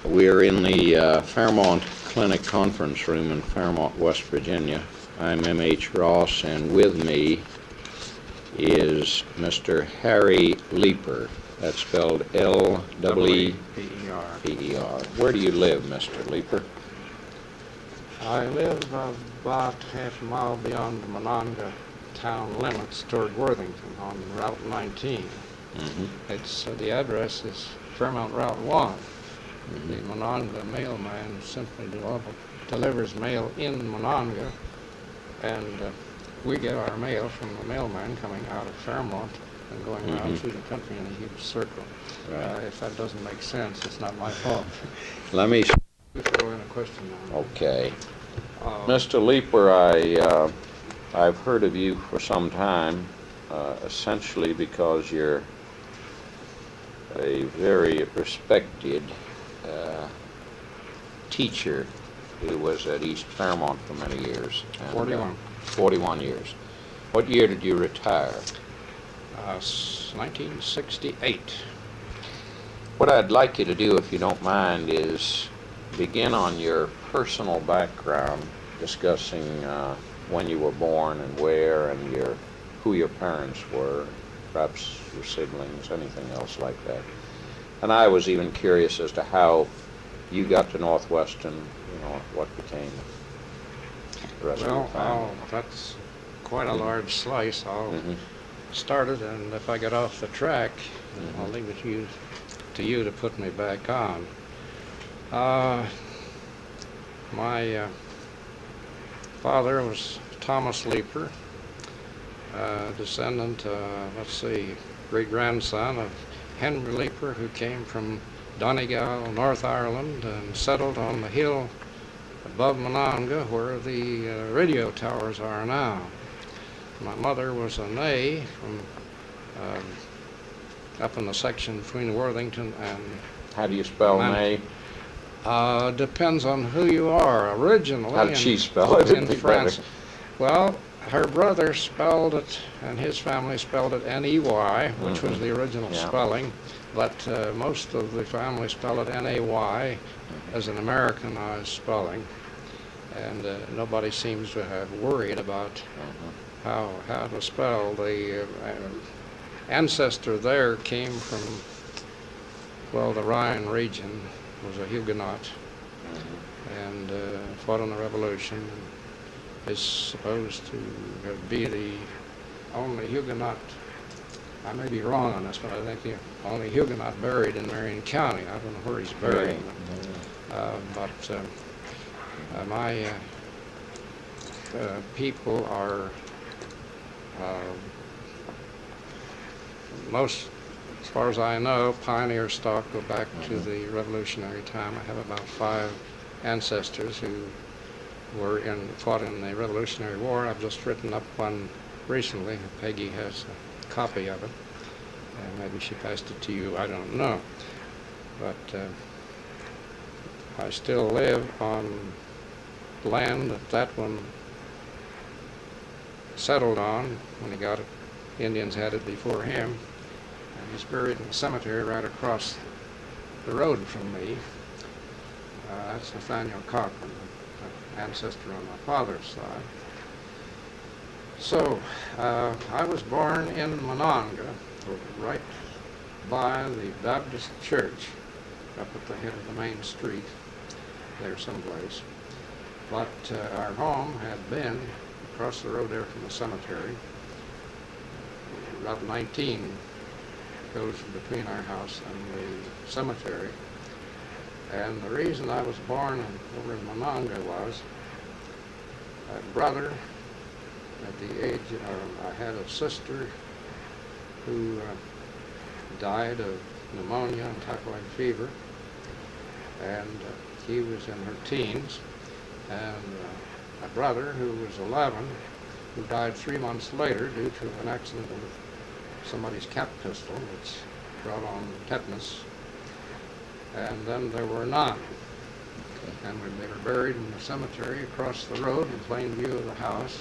We're in the Fairmont Clinic Conference Room in Fairmont, West Virginia. I'm M.H. Ross, and with me is Mr. Harry Leeper. That's spelled L-E-E-P-E-R. Where do you live, Mr. Leeper? I live about half a mile beyond the Monongah town limits toward Worthington on Route 19. Mm-hmm. The address is Fairmont Route 1. Mm-hmm. The Monongah mailman simply delivers mail in Monongah, and we get our mail from the mailman coming out of Fairmont and going around through the country in a huge circle. Right. If that doesn't make sense, it's not my fault. Let me... Throw in a question now. Okay. Mr. Leeper, I've heard of you for some time, essentially because you're a very respected teacher who was at East Fairmont for many years. And, 41. 41 years. What year did you retire? 1968. What I'd like you to do, if you don't mind, is begin on your personal background, discussing when you were born and where, and who your parents were, perhaps your siblings, anything else like that. And I was even curious as to how you got to Northwestern, what became the rest of your family. That's quite a large slice. I'll start it, and if I get off the track, I'll leave it to you to put me back on. My father was Thomas Leeper, descendant, great-grandson of Henry Leeper, who came from Donegal, North Ireland, and settled on the hill above Monongah where the radio towers are now. My mother was a Nay from up in the section between Worthington and... How do you spell Nay? Depends on who you are. Originally, how did she spell it? In France. Well, her brother spelled it, and his family spelled it N-E-Y, which was the original spelling, but most of the family spell it N-A-Y as an Americanized spelling, and nobody seems to have worried about how to spell. The ancestor there came from, the Rhine region, was a Huguenot, and fought in the Revolution, and is supposed to be the only Huguenot, I may be wrong on this, but I think the only Huguenot buried in Marion County. I don't know where he's buried. My people are most, as far as I know, pioneer stock, go back to the Revolutionary time. I have about 5 ancestors who fought in the Revolutionary War. I've just written up one recently. Peggy has a copy of it, and maybe she passed it to you. I don't know. But I still live on land that one settled on when he got it. Indians had it before him, and he's buried in a cemetery right across the road from me. That's Nathaniel Cochran, ancestor on my father's side. So, I was born in Monongah, right by the Baptist church, up at the head of the main street, there someplace. But our home had been across the road there from the cemetery. Route 19 goes between our house and the cemetery. And the reason I was born over in Monongah was a brother at the age, I had a sister who died of pneumonia and typhoid fever, and he was in her teens, and a brother who was 11 who died 3 months later due to an accident with somebody's cap pistol, which brought on tetanus. And then there were none. And they were buried in the cemetery across the road in plain view of the house.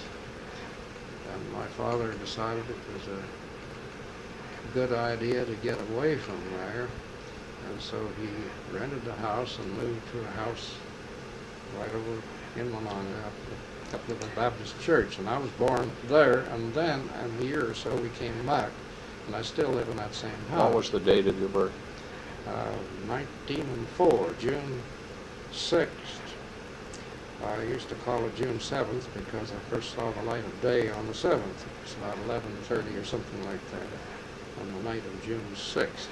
And my father decided it was a good idea to get away from there And so he rented the house and moved to a house right over in Monongah, up to the Baptist church. And I was born there, and then in a year or so we came back, and I still live in that same house. What was the date of your birth? 1904, June 6th. I used to call it June 7th because I first saw the light of day on the 7th. It was about 11:30 or something like that on the night of June 6th.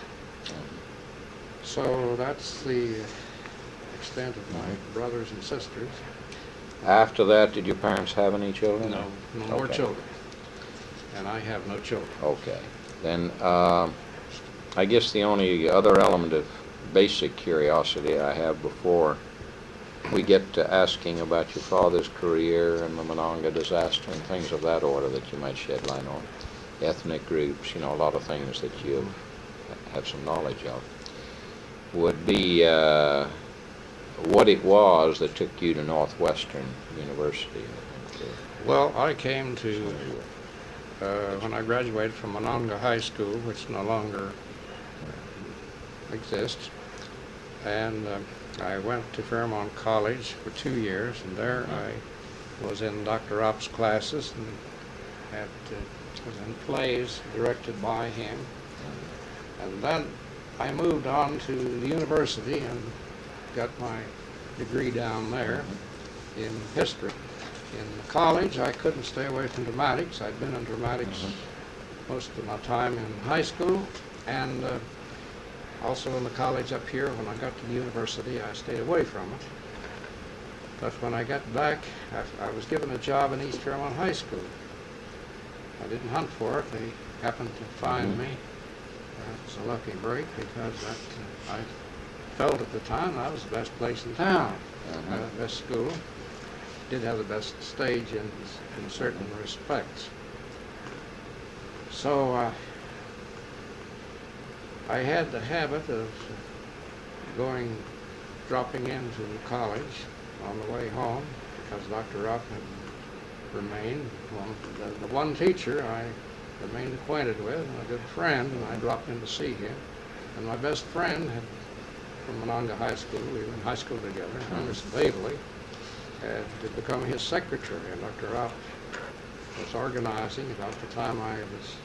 So that's the extent of my brothers and sisters. After that, did your parents have any children? No more Okay. children. And I have no children. Okay. Then I guess the only other element of basic curiosity I have before we get to asking about your father's career and the Monongah disaster and things of that order that you might shed light on, ethnic groups, a lot of things that you have some knowledge of, would be what it was that took you to Northwestern University. Well, I came to, when I graduated from Monongah High School, which no longer exists, and I went to Fairmont College for 2 years, and there I was in Dr. Opp's classes and was in plays directed by him. And then I moved on to the university and got my degree down there in history. In college, I couldn't stay away from dramatics. I'd been in dramatics most of my time in high school, and also in the college up here. When I got to the university, I stayed away from it. But when I got back, I was given a job in East Fairmont High School. I didn't hunt for it. They happened to find me. It's a lucky break because I felt at the time that was the best place in town, best school. Did have the best stage in certain respects. So I had the habit of dropping into college on the way home because Dr. Opp had remained the one teacher I remained acquainted with, and a good friend, and I dropped in to see him. And my best friend from Monongah High School, we were in high school together, Ernest Babley, had become his secretary, and Dr. Opp was organizing about the time I was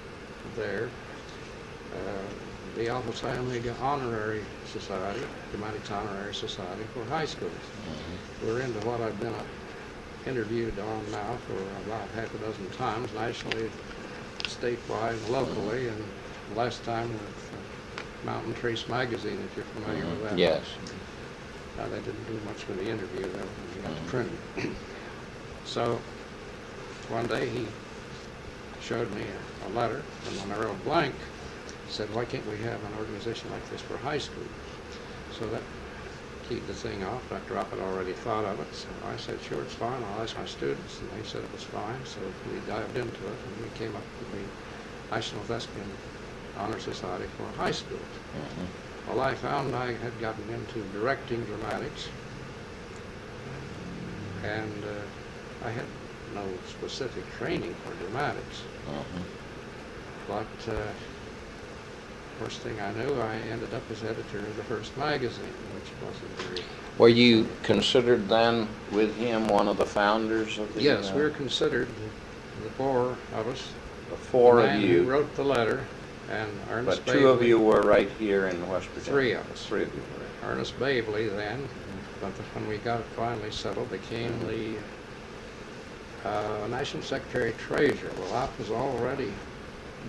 there the Alpha Psi Honorary Society, Dramatics Honorary Society for high schools. We're into what I've been interviewed on now for about half a dozen times, nationally, statewide, and locally, and last time with Mountain Trace Magazine, if you're familiar with that. Yes. They didn't do much with the interview, though, when we got to print it. So one day he showed me a letter, and when I wrote blank, he said, "Why can't we have an organization like this for high school?" So that keyed the thing off. Dr. Opp had already thought of it, so I said, "Sure, it's fine. I'll ask my students," and they said it was fine. So we dived into it, and we came up with the National Thespian Honor Society for high schools. Well, I found I had gotten into directing dramatics, and I had no specific training for dramatics. But first thing I knew, I ended up as editor of the first magazine, which wasn't very... Were you considered then with him one of the founders of the... Yes, we were considered, the four of us. The four the of man you. who wrote the letter, and Ernest But two of Babley. you were right here in West Virginia. Three of us. Three of you were. Ernest Babley then, but when we got it finally settled, became the National Secretary Treasurer. Well, Opp was already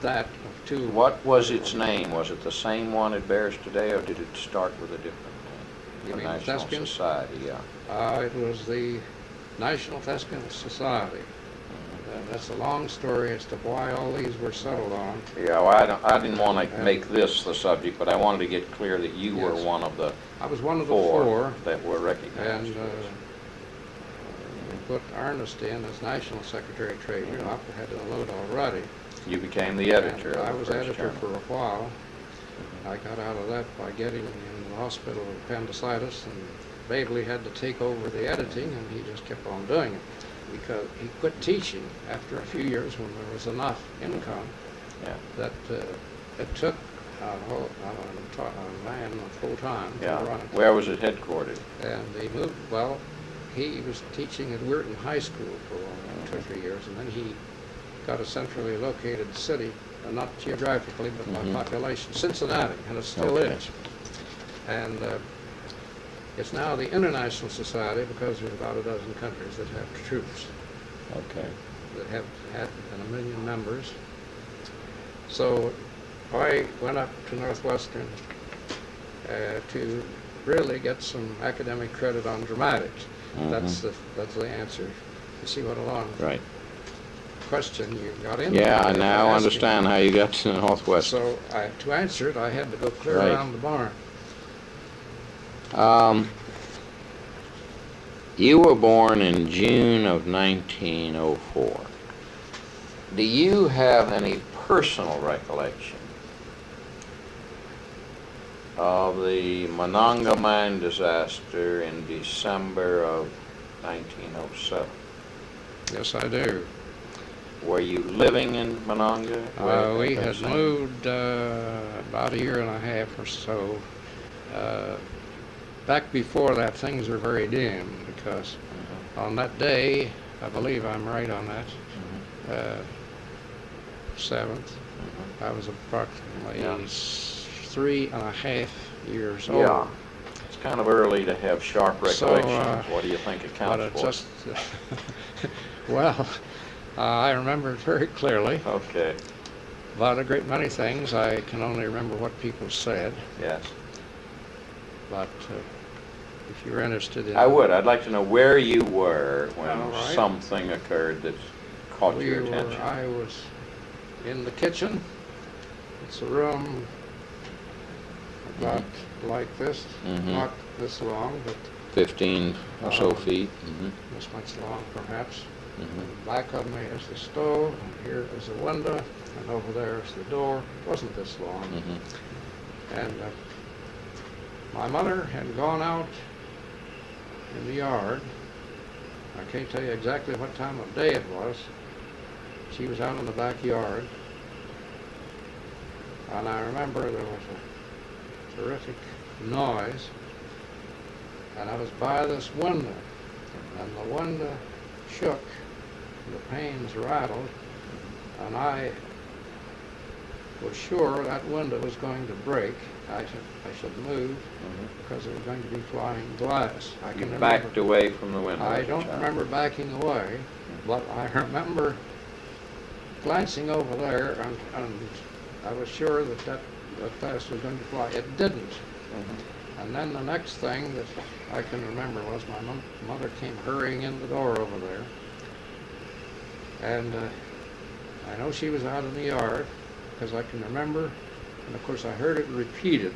that of two. What was its name? Was it the same one it bears today, or did it start with a different name? You The mean the National Thespian? Society, yeah. It was the National Thespian Society. That's a long story as to why all these were settled on. Yeah, well, I didn't want to make this the subject, but I wanted to get clear that you were Yes. one of the I was one of the four four, that were recognized. and we put Ernest in as National Secretary Treasurer. Opp had a load already. You became the editor. And of I the was first editor journal. for a while. I got out of that by getting in the hospital with appendicitis, and Babley had to take over the editing, and he just kept on doing it because he quit teaching after a few years when there was enough income Yeah. that it took a man full-time to Yeah. run it. Where was it headquartered? And he moved, well, he was teaching at Weirton High School for 2 or 3 years, and then he got a centrally located city, not geographically, but by population, Cincinnati, and it still Okay. is. And it's now the International Society because there's about a dozen countries that have troops Okay. that have had 1 million members. So I went up to Northwestern to really get some academic credit on dramatics. That's the answer. You see what a long Right. question you got into. Yeah, I there by now asking. understand how you got to the Northwest. So to answer it, I had to go clear Right. around the barn. You were born in June of 1904. Do you have any personal recollection of the Monongah mine disaster in December of 1907? Yes, I do. Were you living in Monongah? We had moved about 1.5 years or so. Back before that, things were very dim because on that day, I believe I'm right on that, 7th, I was approximately 3.5 years old. Yeah. It's kind of early to have sharp recollections. So, What do you think it But counts it for? just, well, I remember it very clearly. Okay. About a great many things, I can only remember what people said, Yes. but if you're interested in... I would. I'd like to know where you were when All right. something occurred that caught your attention. I was in the kitchen. It's a room about like this, not this long, but 15 or so feet. this much long perhaps. Back of me is the stove, and here is the window, and over there is the door. It wasn't this long. And my mother had gone out in the yard. I can't tell you exactly what time of day it was. She was out in the backyard. And I remember there was a terrific noise. And I was by this window. And the window shook. The panes rattled. And I was sure that window was going to break. I should move because it was going to be flying glass. I can remember, Backed away from the window. I don't remember backing away, but I remember glancing over there, and I was sure that glass was going to fly. It didn't. And then the next thing that I can remember was my mother came hurrying in the door over there. And I know she was out in the yard because I can remember, and of course I heard it repeated.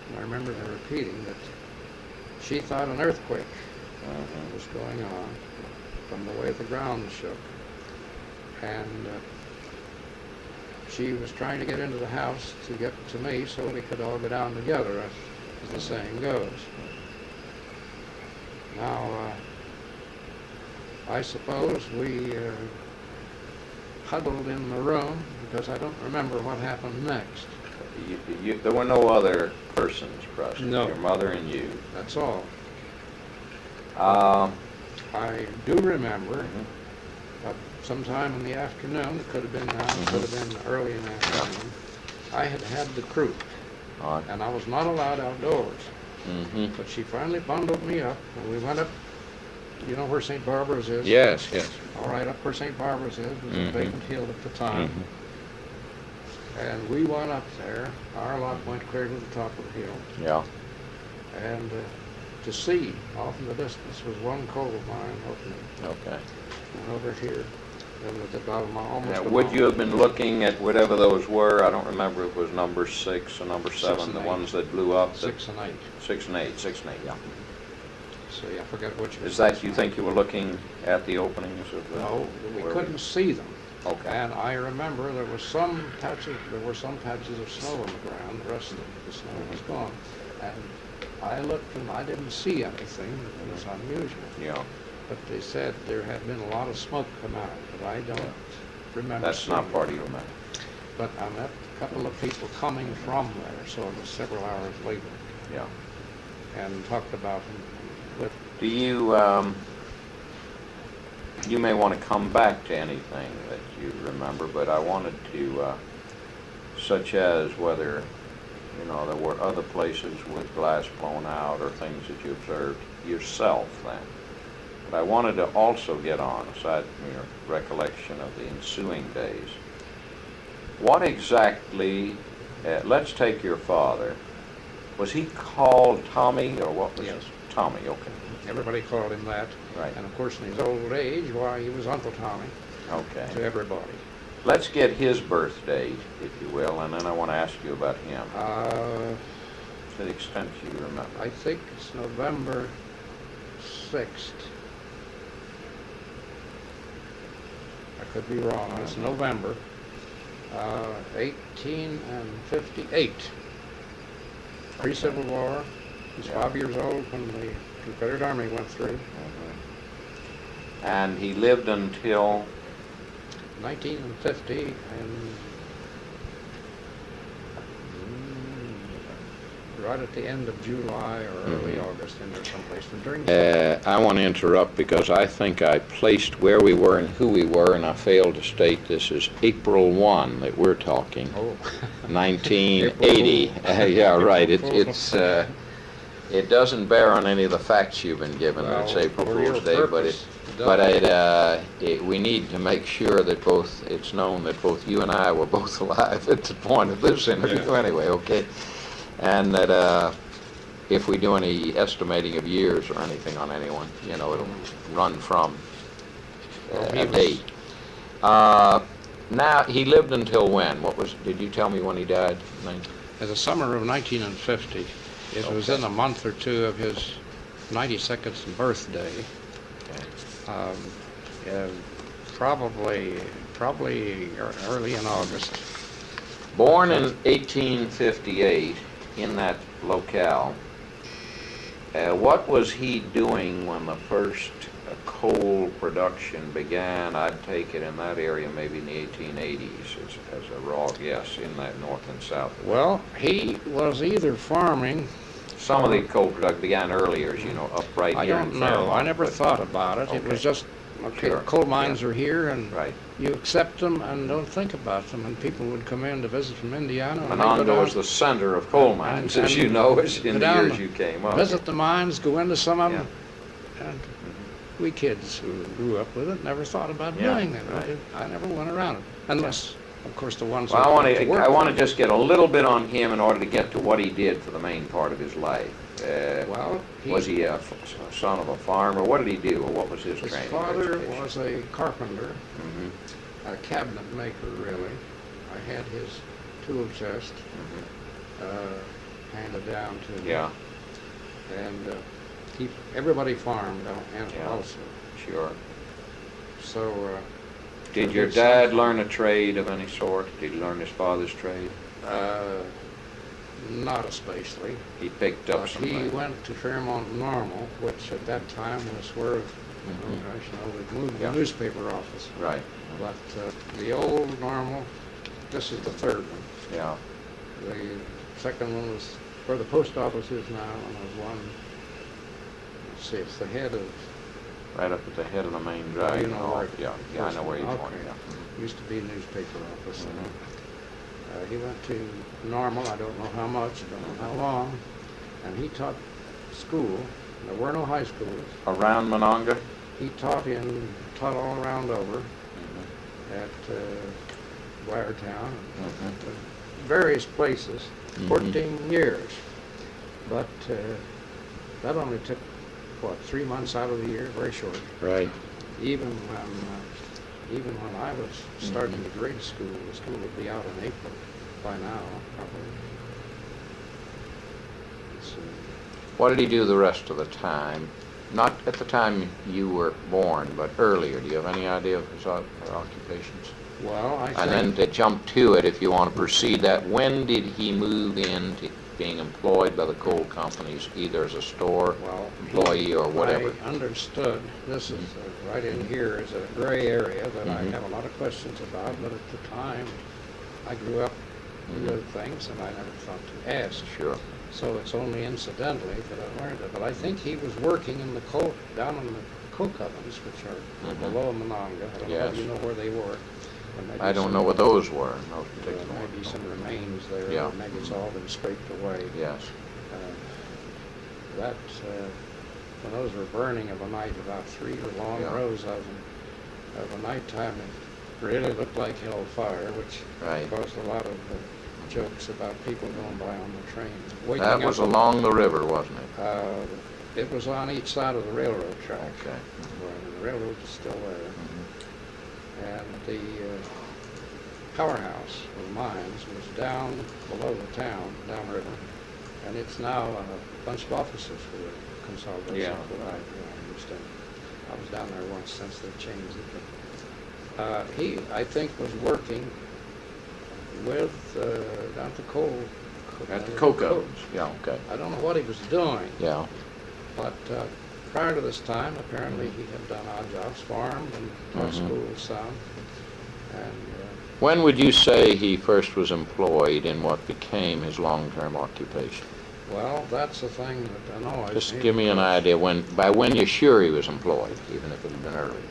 And I remember her repeating that she thought an earthquake was going on from the way the ground shook. And she was trying to get into the house to get to me so we could all go down together, as the saying goes. Now, I suppose we huddled in the room because I don't remember what happened next. There were no other persons present. No. Your mother and you. That's all. I do remember sometime in the afternoon, it could have been now, it could have been early in the afternoon, I had the croup, and I was not allowed outdoors. But she finally bundled me up, and we went up. You know where St. Barbara's is? Yes, yes. All right, up where St. Barbara's is was a vacant hill at the time. And we went up there. Our lot went clear to the top of the hill. Yeah. And to see off in the distance was one coal mine opening. Okay. And over here, then at the bottom, almost. Now, would you have been looking at whatever those were? I don't remember if it was number 6 or number 7, 6 and the 8. ones that blew up. 6 and 8. 6 and 8, 6 and 8, yeah. So I forget which. Is that, you think you were looking at the openings of the... No, we where couldn't see them. Okay. And I remember there were some patches of snow on the ground. The rest of the snow was gone. And I looked and I didn't see anything that was unusual. Yeah. But they said there had been a lot of smoke come out, but I don't remember. That's seeing not it. part of your memory. But on that couple of people coming from there, so it was several hours later, Yeah. and talked about him with. Do you, you may want to come back to anything that you remember, but I wanted to, such as whether, there were other places with glass blown out or things that you observed yourself then. But I wanted to also get on, aside from your recollection of the ensuing days, what exactly, let's take your father. Was he called Tommy, or what was Yes. Tommy, okay. Everybody called him that. Right. And of course, in his old age, why, he was Uncle Tommy Okay. to everybody. Let's get his birth date, if you will, and then I want to ask you about him, to the extent you remember. I think it's November 6th. I could be wrong. It's November 1858. Pre-Civil War. He was Yeah. 5 years old when the Confederate Army went through. And he lived until 1950, and right at the end of July or early August, in there someplace. And during I want to interrupt because I think I placed where we were and who we were, and I failed to state this is April 1 that we're talking, 1980. Yeah, right. It doesn't bear on any of the facts you've been given. Well, It's April for your Fool's Day, purpose, it we need to make sure that it's known that both you and I were both alive at the point of this interview. Yeah. Anyway, okay, and that if we do any estimating of years or anything on anyone, it'll run from a date. Now he lived until when? Did you tell me when he died? In the summer of 1950, it was Okay. in a month or two of his 92nd birthday. Probably early in August. Born in 1858 in that locale, what was he doing when the first coal production began? I'd take it in that area maybe in the 1880s as a raw guess in that north and south. Well, he was either farming. Some of the coal production began earlier, as you know, up right I here don't in know. Fairmont. I never thought about it. It Okay. was just, okay, Sure. coal mines Yeah. are here, and Right. you accept them and don't think about them. And people would come in to visit from Indiana. And they'd go Monongah down, was the center of coal mines, And- as you know, as in go the down years you came up. visit the mines, go into some of Yeah. them. And we kids who grew up with it never thought about Yeah, doing it. right. I never went around it, unless, of course, the ones Well, who I want went to work. to just get a little bit on him in order to get to what he did for the main part of his life. Well, Was he a son of a farmer? What did he do, or what was his his training? or father education? was a carpenter, Mhm, a cabinet maker, really. I had his tool chest handed down to me. Yeah, And everybody farmed and Yeah. also. sure. So. Did for your his dad son- learn a trade of any sort? Did he learn his father's trade? Not especially. He picked up But some he things. went to Fairmont Normal, which at that time was where, oh Mhm. gosh, no, we moved Yeah. the newspaper office. Right, But the old Normal, this is the third one. yeah. The second one was where the post office is now, and was one, let's see, it's the head of, Right up at the head of the main Well, drive. you know where it- Yeah, I know where you're Okay. going, yeah. used to be a newspaper office. Mhm. He went to Normal, I don't know how much, I don't know how long, and he taught school. There were no high schools. Around Monongah? He taught all around over Mhm. at Wiartown, Mhm. various places, Mhm. 14 years. But that only took, 3 months out of the year, very short. Right. Even when I was starting grade school, the school would be out in April by now, probably. So, What did he do the rest of the time? Not at the time you were born, but earlier. Do you have any idea of his occupations? well, I And then think to jump to it, if you want to proceed that, when did he move into being employed by the coal companies, either as a store well, employee or whatever? I understood, this is right in here is a gray area that I Mhm. have a lot of questions about, but at the time, I grew up good things, and I never thought to ask. Sure. So it's only incidentally that I learned it. But I think he was working in the coke, down in the coke ovens, which are below Monongah. I don't know if you know where they were. I don't know what those were, those There particular may be ones. some remains there, Yeah. or maybe it's all been scraped away. Yes. When those were burning of a night, about 3 long Yeah. rows of them, of a nighttime, it really looked like hellfire, which Right. caused a lot of jokes about people going by on the train. Waking That was up, along the river, wasn't it? it was on each side of the railroad track. Okay. Where the railroad is still there. Mhm. And the powerhouse of the mines was down below the town, downriver, and it's now a bunch of offices for the consolidation. Yeah. What I understand. I was down there once since they changed it. But, he, I think, was working with down at the coal. At the coke ovens. Yeah, okay. I don't know what he was doing, Yeah. but prior to this time, apparently he had done odd jobs, farmed and taught school some. And When would you say he first was employed in what became his long-term occupation? well, that's the thing that I know. Just give me an idea by when you're sure he was employed, even if it had been early.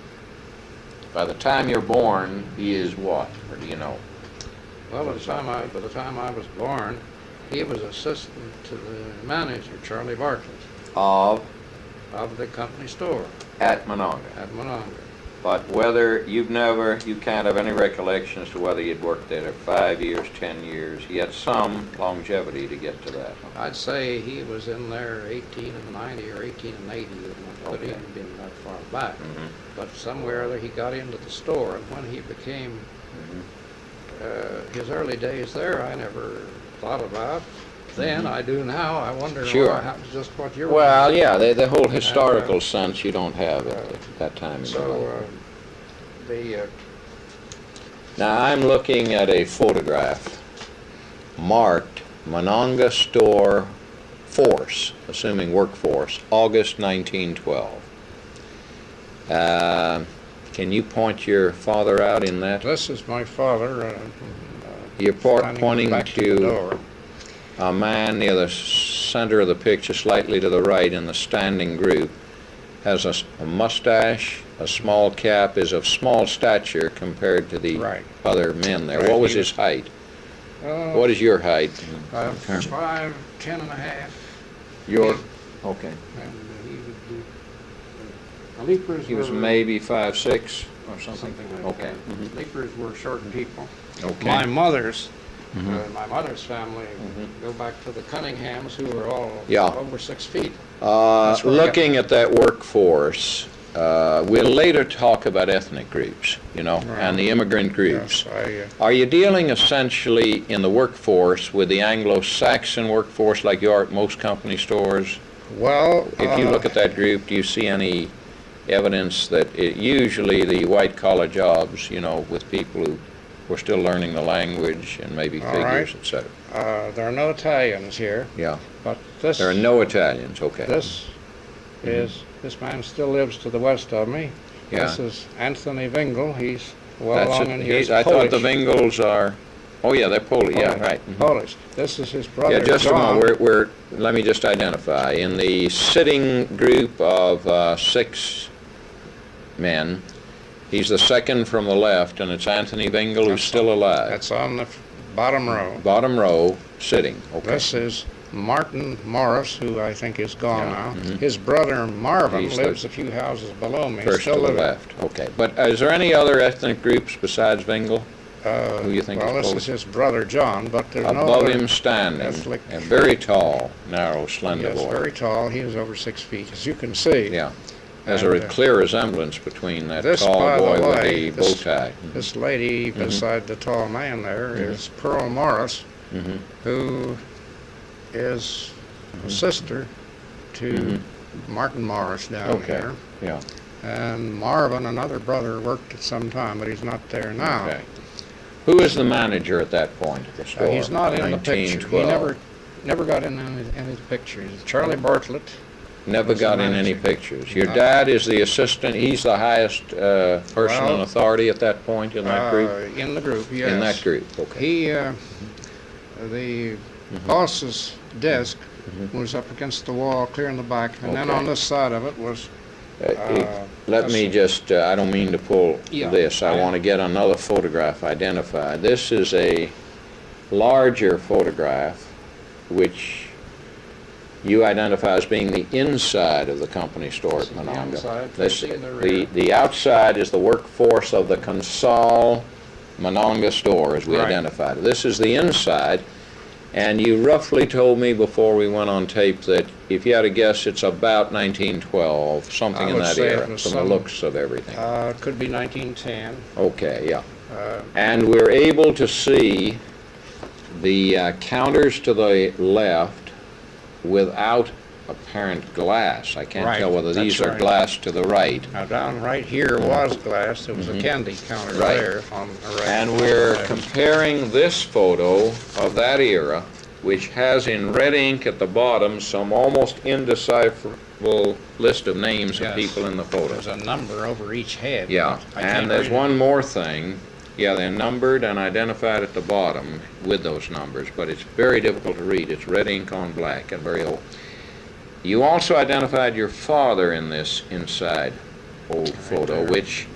By the time you're born, he is what, or do you know? Well, by the time I was born, he was assistant to the manager, Charlie Bartlett, Of of the company store at Monongah. at Monongah. But you can't have any recollection as to whether you'd worked there 5 years, 10 years. He had some longevity to get to that. I'd say he was in there 18 and 90 or 18 and 80, and it could Okay. even been that far back. Mhm. But somewhere or other he got into the store, and when he became his early days there, I never thought about. Then I do now. I wonder Sure. what happens, just what you're Well, yeah, the whole historical sense you don't have at that time in your life. So the Now, I'm looking at a photograph marked Monongah Store Force, assuming workforce, August 1912. Can you point your father out in that? this is my father. You're standing pointing back the to door. a man near the center of the picture, slightly to the right in the standing group, has a mustache, a small cap, is of small stature compared to the Right. other men there. Right, What was he his height? Uh, What is your height? 5'10" and a half. Your, okay. And he would be, the Leepers He was were maybe 5'6" or something? something like Okay. that. Leepers were short people. Okay. My mother's family Mhm. go back to the Cunninghams, who were all Yeah. over 6 feet. That's where I Looking at that workforce, we'll later talk about ethnic groups, and the immigrant groups. Yes, Are you dealing essentially in the workforce with the Anglo-Saxon workforce like you are at most company stores? well, If you look at that group, do you see any evidence that usually the white-collar jobs, with people who were still learning the language and maybe All figures, right. et cetera? there are no Italians here, Yeah. but this There are no Italians, okay. this man still lives to the west of me. Yeah. This is Anthony Wingle. He's well That's along it. in years. I thought Polish. the Vingles are, oh yeah, they're Polish, yeah, Polish. right. Mhm. Polish. This is his brother. Yeah, just a John. moment, let me just identify. In the sitting group of 6 men, he's the second from the left, and it's Anthony Wingle who's still alive. That's on the bottom row. Bottom row, sitting, okay. This is Martin Morris, who I think is gone Yeah, now. mhm. His brother Marvin He's the lives a few houses below me. First still to the living. left, okay. But is there any other ethnic groups besides Wingle? Who you think well, is this Polish? is his brother John, but there's no Above other- him standing, ethnic- and very tall, narrow, slender Yes, boy. very tall. He is over 6 feet, as you can see. Yeah. There's And, a clear resemblance between that this, tall by the boy with way, the bow this- tie. This lady beside the tall man there is Pearl Morris, Mhm. who is a sister to Martin Morris down Okay. here. Yeah. And Marvin, another brother, worked at some time, but he's not there now. Okay. Who is the manager at that point at the store? He's not in the picture. He 1912. never got in any of the pictures. Charlie Bartlett. Never was the got in any manager. pictures. Your No. dad is the assistant. He's the highest person in Well, authority at that point in that group. In the group, yes. In that group. Okay. He the boss's desk was up against the wall, clear in the back, and then Okay. on this side of it was. Let me just, I don't mean to pull Yeah, this. I want to get another photograph identified. This is a larger photograph, which you identify as being the inside of the company store at This is the Monongah. inside, This, facing the rear. the outside is the workforce of the Consol Monongah store, as we Right. identified it. This is the inside, and you roughly told me before we went on tape that if you had to guess, it's about 1912, something I in would that say it era, was from the some- looks of everything. It could be 1910. Okay, yeah. Uh, And we're able to see the counters to the left without apparent glass. I can't Right, tell whether that's these are right. glass to the right. Now down right here was glass. There was a candy counter Right. there on the right. And we're Right. comparing this photo of that era, which has in red ink at the bottom some almost indecipherable list of names of Yes. people in the photo. There's a number over each head. Yeah, but I can't and there's read it. one more thing. Yeah, they're numbered and identified at the bottom with those numbers, but it's very difficult to read. It's red ink on black and very old. You also identified your father in this inside old photo, there. which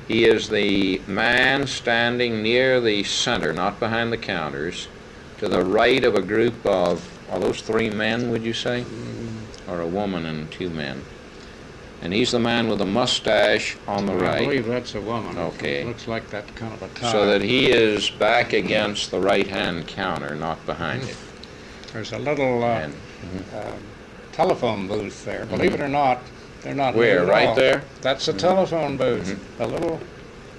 he is the man standing near the center, not behind the counters, to the right of a group of, are those three men, would you say? Or a woman and two men? And he's the man with the mustache on the I right. believe that's a woman. Okay. It looks like that kind of a tie. So that he is back against the right-hand counter, not behind it. There's a little And telephone booth there. Believe it or not, they're not where, new at right all. there? That's a telephone booth. A little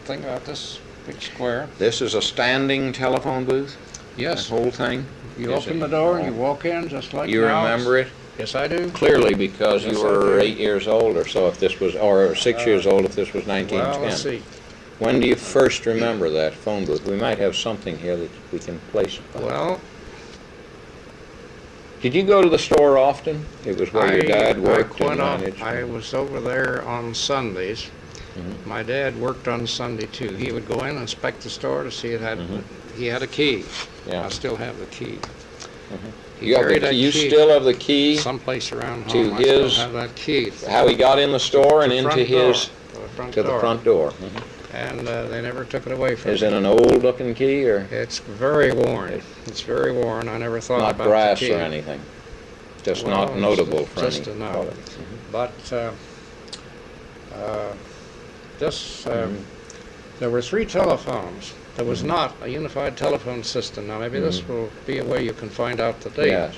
thing about this big square. This is a standing telephone booth? Yes. That whole thing? You Is open it? the door and you walk in just like You now. remember it? Yes, I do. Clearly, because Yes, you I were do. 8 years old or so, if this was, or 6 years old if this was 1910. Well, let's see. When do you first remember that phone booth? We might have something here that we can place it by. Well, Did you go to the store often? It was where your dad worked I and went on. managed? I was over there on Sundays. Mhm. My dad worked on Sunday too. He would go in and inspect the store to see it had. He had a key. Yeah. I still have the key. He You have the carried key- that you key still have the key? someplace around to home. his- I still have that key. How he got in the store and The into front door. his, to the front door? And they never took it away from Is me. it an old-looking key or It's very worn. It's very worn. I never thought not about brass the key. or anything? Just Well, not it's notable for just any enough. quality. But this, Mm-hmm. there were 3 telephones. There was not a unified telephone system. Now, maybe this will be a way you can find out the date. Yes.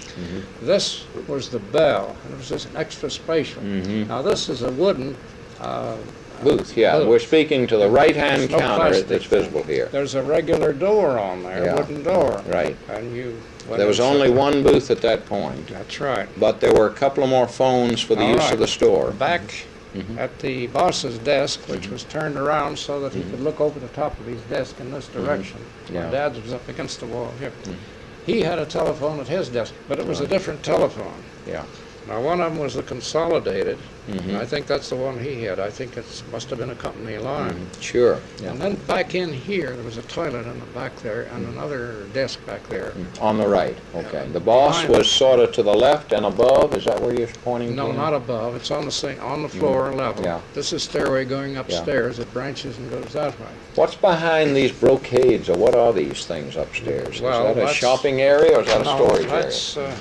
This was the bell, and it was just extra spatial. Mhm. Now, this is a wooden Booth, yeah. Booth. We're speaking to the right-hand There's no counter plastic. that's visible here. There's a regular door on there, Yeah. wooden door. Right. And you went There was inside. only one booth at that point, That's right. but there were a couple of more phones for the All use right. of the store. Back at the boss's desk, which was turned around so that he could look over the top of his desk in this direction. Yeah. My dad's was up against the wall here. He had a telephone at his desk, but it was a different telephone. Yeah. Now, one of them was the Consolidated, Mhm. and I think that's the one he had. I think it must have been a company line. Sure. Yeah. And then back in here, there was a toilet in the back there and another desk back there. On the right, okay. The boss Behind- was sort of to the left and above, is that where you're pointing to? No, not above. It's on the same, on the floor level. Yeah. This is stairway going upstairs. It branches and goes that way. What's behind these brocades, or what are these things upstairs? Well, Is that a that's- shopping area, or is that a No, storage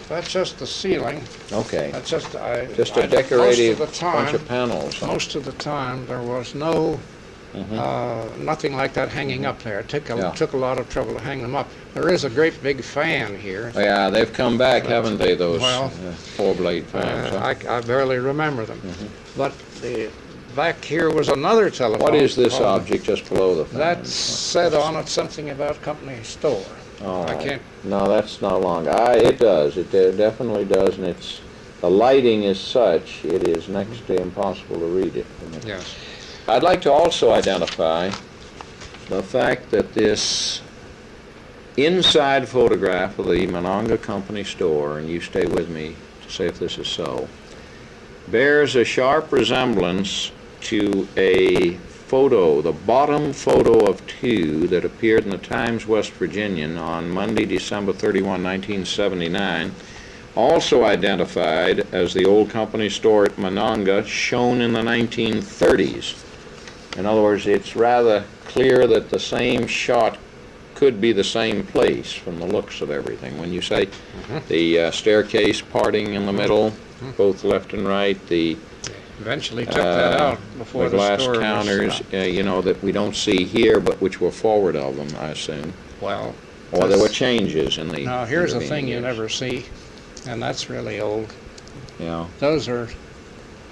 that's just the ceiling. area? Okay. That's just Just a decorative most of the time, bunch of panels. huh? Most of the time, there was no nothing like that hanging up there. It took Yeah. took a lot of trouble to hang them up. There is a great big fan here. Yeah, they've come back, haven't they, those Well, four-blade fans? huh? I barely remember them. But the back here was another telephone. What is this called- object just below the fan? That said on it something about company store. All I right. can't. No, that's no longer. It does. It definitely does, and it's, the lighting is such, it is next to impossible to read it. Yes. I'd like to also identify the fact that this inside photograph of the Monongah Company store, and you stay with me to say if this is so, bears a sharp resemblance to a photo, the bottom photo of 2 that appeared in the Times West Virginian on Monday, December 31, 1979, also identified as the old company store at Monongah, shown in the 1930s. In other words, it's rather clear that the same shot could be the same place from the looks of everything. When you say the staircase parting in the middle, both left and right, the Eventually took that out before the glass store counters, you know, that we don't see here, but which were forward of them, I assume. Well, Or there were changes in the. now here's a intervening thing you years. never see, and that's really old. Yeah. Those are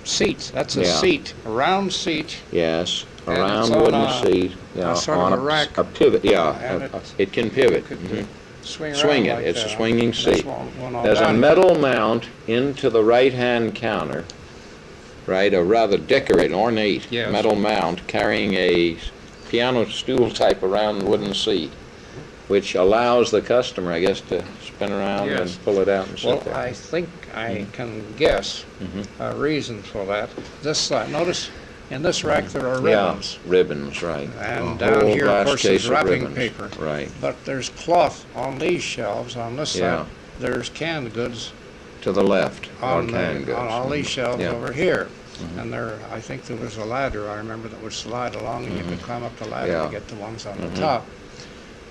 seats. That's a Yeah. seat, a round seat. Yes, a And it's round on wooden a- seat. Yeah, sort on of a rack. A pivot, yeah. And It can pivot. Could Mhm. swing Swing around it. like It's a that. swinging That's seat. one on There's a down. metal mount into the right-hand counter, right? A rather decorated, ornate Yes. metal mount carrying a piano stool type around wooden seat, which allows the customer, I guess, to spin around Yes. and pull it out and sit Well, there. I think I can guess a reason for that. This notice in this rack there are ribbons, Yeah, ribbons, right. and A down whole here, of glass course, case is of wrapping ribbons. paper. Right, But there's cloth on these shelves. On this Yeah. side, there's canned goods to the left, or on, canned goods. on all these shelves Yeah. over here. And there, I think there was a ladder, I remember, that would slide along and you could climb up the ladder Yeah. to get the ones on the top.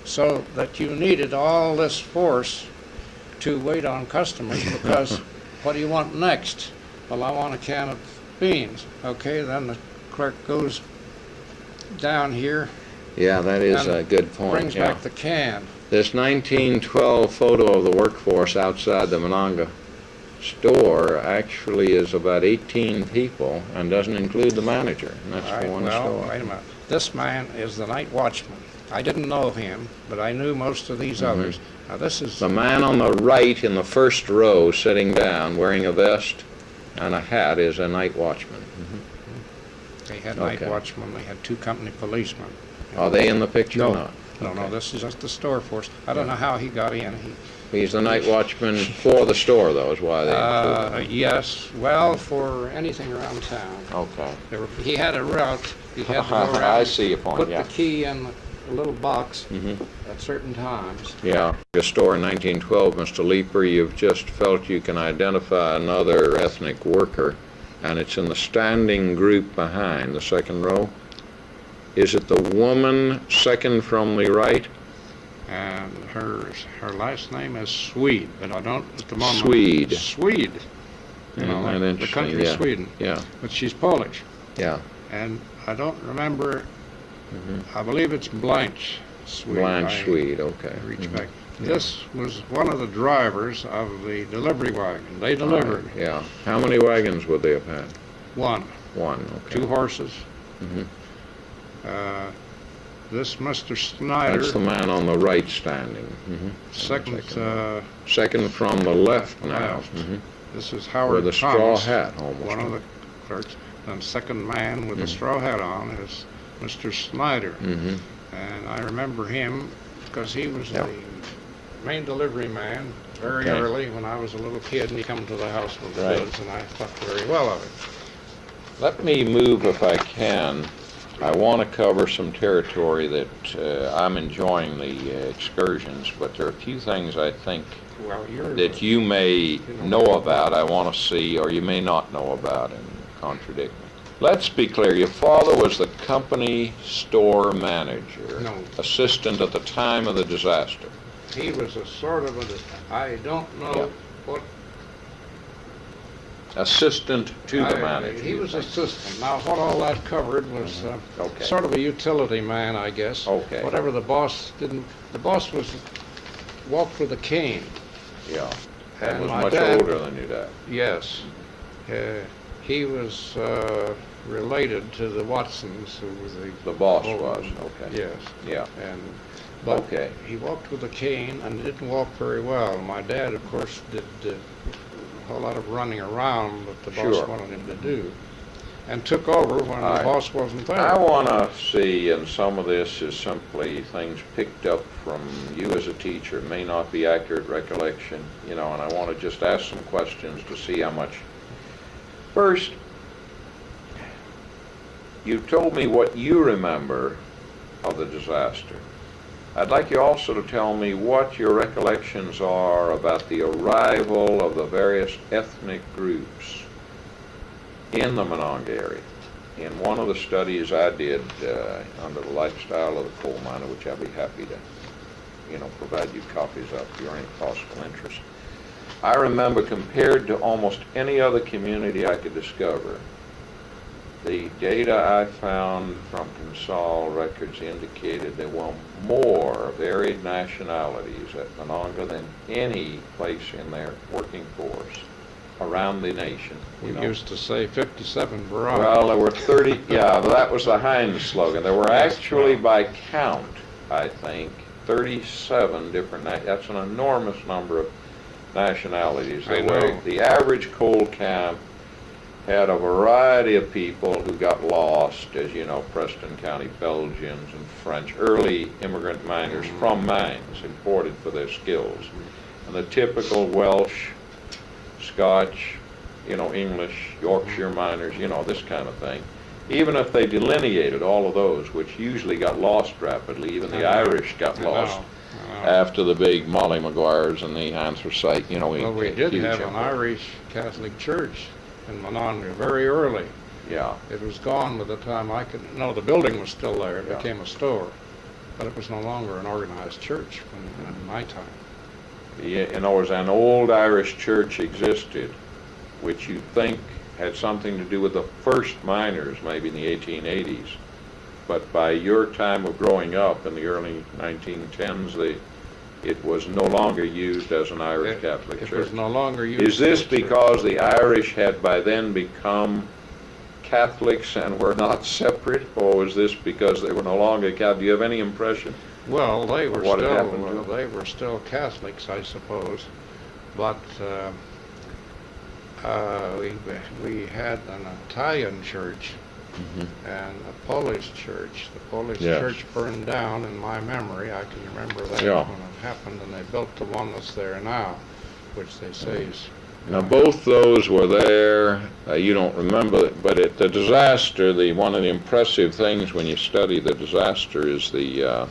So that you needed all this force to wait on customers because what do you want next? Well, I want a can of beans. Okay, then the clerk goes down here, Yeah, that is and a good point, brings yeah. back the can. This 1912 photo of the workforce outside the Monongah store actually is about 18 people and doesn't include the manager, and that's All right, for one well, store. wait a minute. This man is the night watchman. I didn't know him, but I knew most of these others. Now this is The man on the right in the first row sitting down wearing a vest and a hat is a night watchman. they had night Okay. watchmen. They had two company policemen. Are they in the picture or not? No, this is just the store force. I don't know how he got in. He's the night watchman for the store, though, is why they include him. Yes, well, for anything around town. Okay. He had a route. He had to go around. I see your point, Put yeah. the key in the little box Mhm. at certain times. Yeah, your store in 1912, Mr. Leeper, you've just felt you can identify another ethnic worker, and it's in the standing group behind, the second row. Is it the woman second from the right? And her last name is Swede, but I don't at the moment. Swede. Swede. You know, Isn't that like the interesting? country Yeah. Sweden. Yeah, But she's Polish. yeah. And I don't remember, I believe it's Blanche Swede. Blanche I Swede, okay. reach back. This was one of the drivers of the delivery wagon. They delivered Yeah. How many wagons would they have had? one, One, okay. 2 horses. Mhm. This Mr. Snyder, That's the man on the right standing. second, Second from the left now. left. Mhm. this is Howard With a straw Thomas, hat almost. one of the clerks. And second man with the straw hat on is Mr. Snyder. Mhm. And I remember him because he was Yep. the main delivery man very Okay. early when I was a little kid, and he come to the house with the Right. goods, and I thought very well of it. Let me move, if I can. I want to cover some territory that I'm enjoying the excursions, but there are a few things I think Well, you're that you may know about, I want to see, or you may not know about and contradict me. Let's be clear, your father was the company store manager, No. assistant at the time of the disaster. he was a sort of I don't know Yeah. what. Assistant to the manager. He you was think. assistant. Now, what all that covered was Okay. sort of a utility man, I guess. Okay. Whatever the boss didn't. The boss was walked with a cane. Yeah, and And was my much dad- older than your dad. Yes. He was related to the Watsons, who was The boss Oh, was, okay. Yes. Yeah, And but okay. he walked with a cane and didn't walk very well. My dad, of course, did a whole lot of running around that the boss Sure. wanted him to do, and took over when All the right. boss wasn't there. I want to see, and some of this is simply things picked up from you as a teacher, may not be accurate recollection, you know, and I want to just ask some questions to see how much. First, you told me what you remember of the disaster. I'd like you also to tell me what your recollections are about the arrival of the various ethnic groups in the Monongah area. In one of the studies I did under the lifestyle of the coal miner, which I'll be happy to, provide you copies of for your any possible interest, I remember, compared to almost any other community I could discover, the data I found from Consol records indicated there were more varied nationalities at Monongah than any place in their working force around the nation. We used to say 57 varieties. Well, there were 30, yeah, that was the Heinz slogan. There were actually, by count, I think, 37 different, that's an enormous number of nationalities. The average coal camp had a variety of people who got lost, as you know, Preston County Belgians and French, early immigrant miners from mines imported for their skills. And the typical Welsh, Scotch, English, Yorkshire miners, this kind of thing. Even if they delineated all of those, which usually got lost rapidly, even the Irish got lost after the big Molly Maguires and the anthracite, Well, we did have an Irish Catholic church in Monongah very early. Yeah. It was gone by the time the building was still there. It became a store. But it was no longer an organized church in my time. In other words, an old Irish church existed, which you think had something to do with the first miners, maybe in the 1880s. But by your time of growing up in the early 1910s, it was no longer used as an Irish Catholic church. It was no longer used. Is this because the Irish had by then become Catholics and were not separate, or was this because they were no longer Catholic? Do you have any impression? Well, they were still Catholics, I suppose, but we had an Italian church and a Polish church. The Polish church burned down in my memory. I can remember that when it happened, and they built the one that's there now, which they say is... Now, both those were there. You don't remember it, but at the disaster, one of the impressive things when you study the disaster is the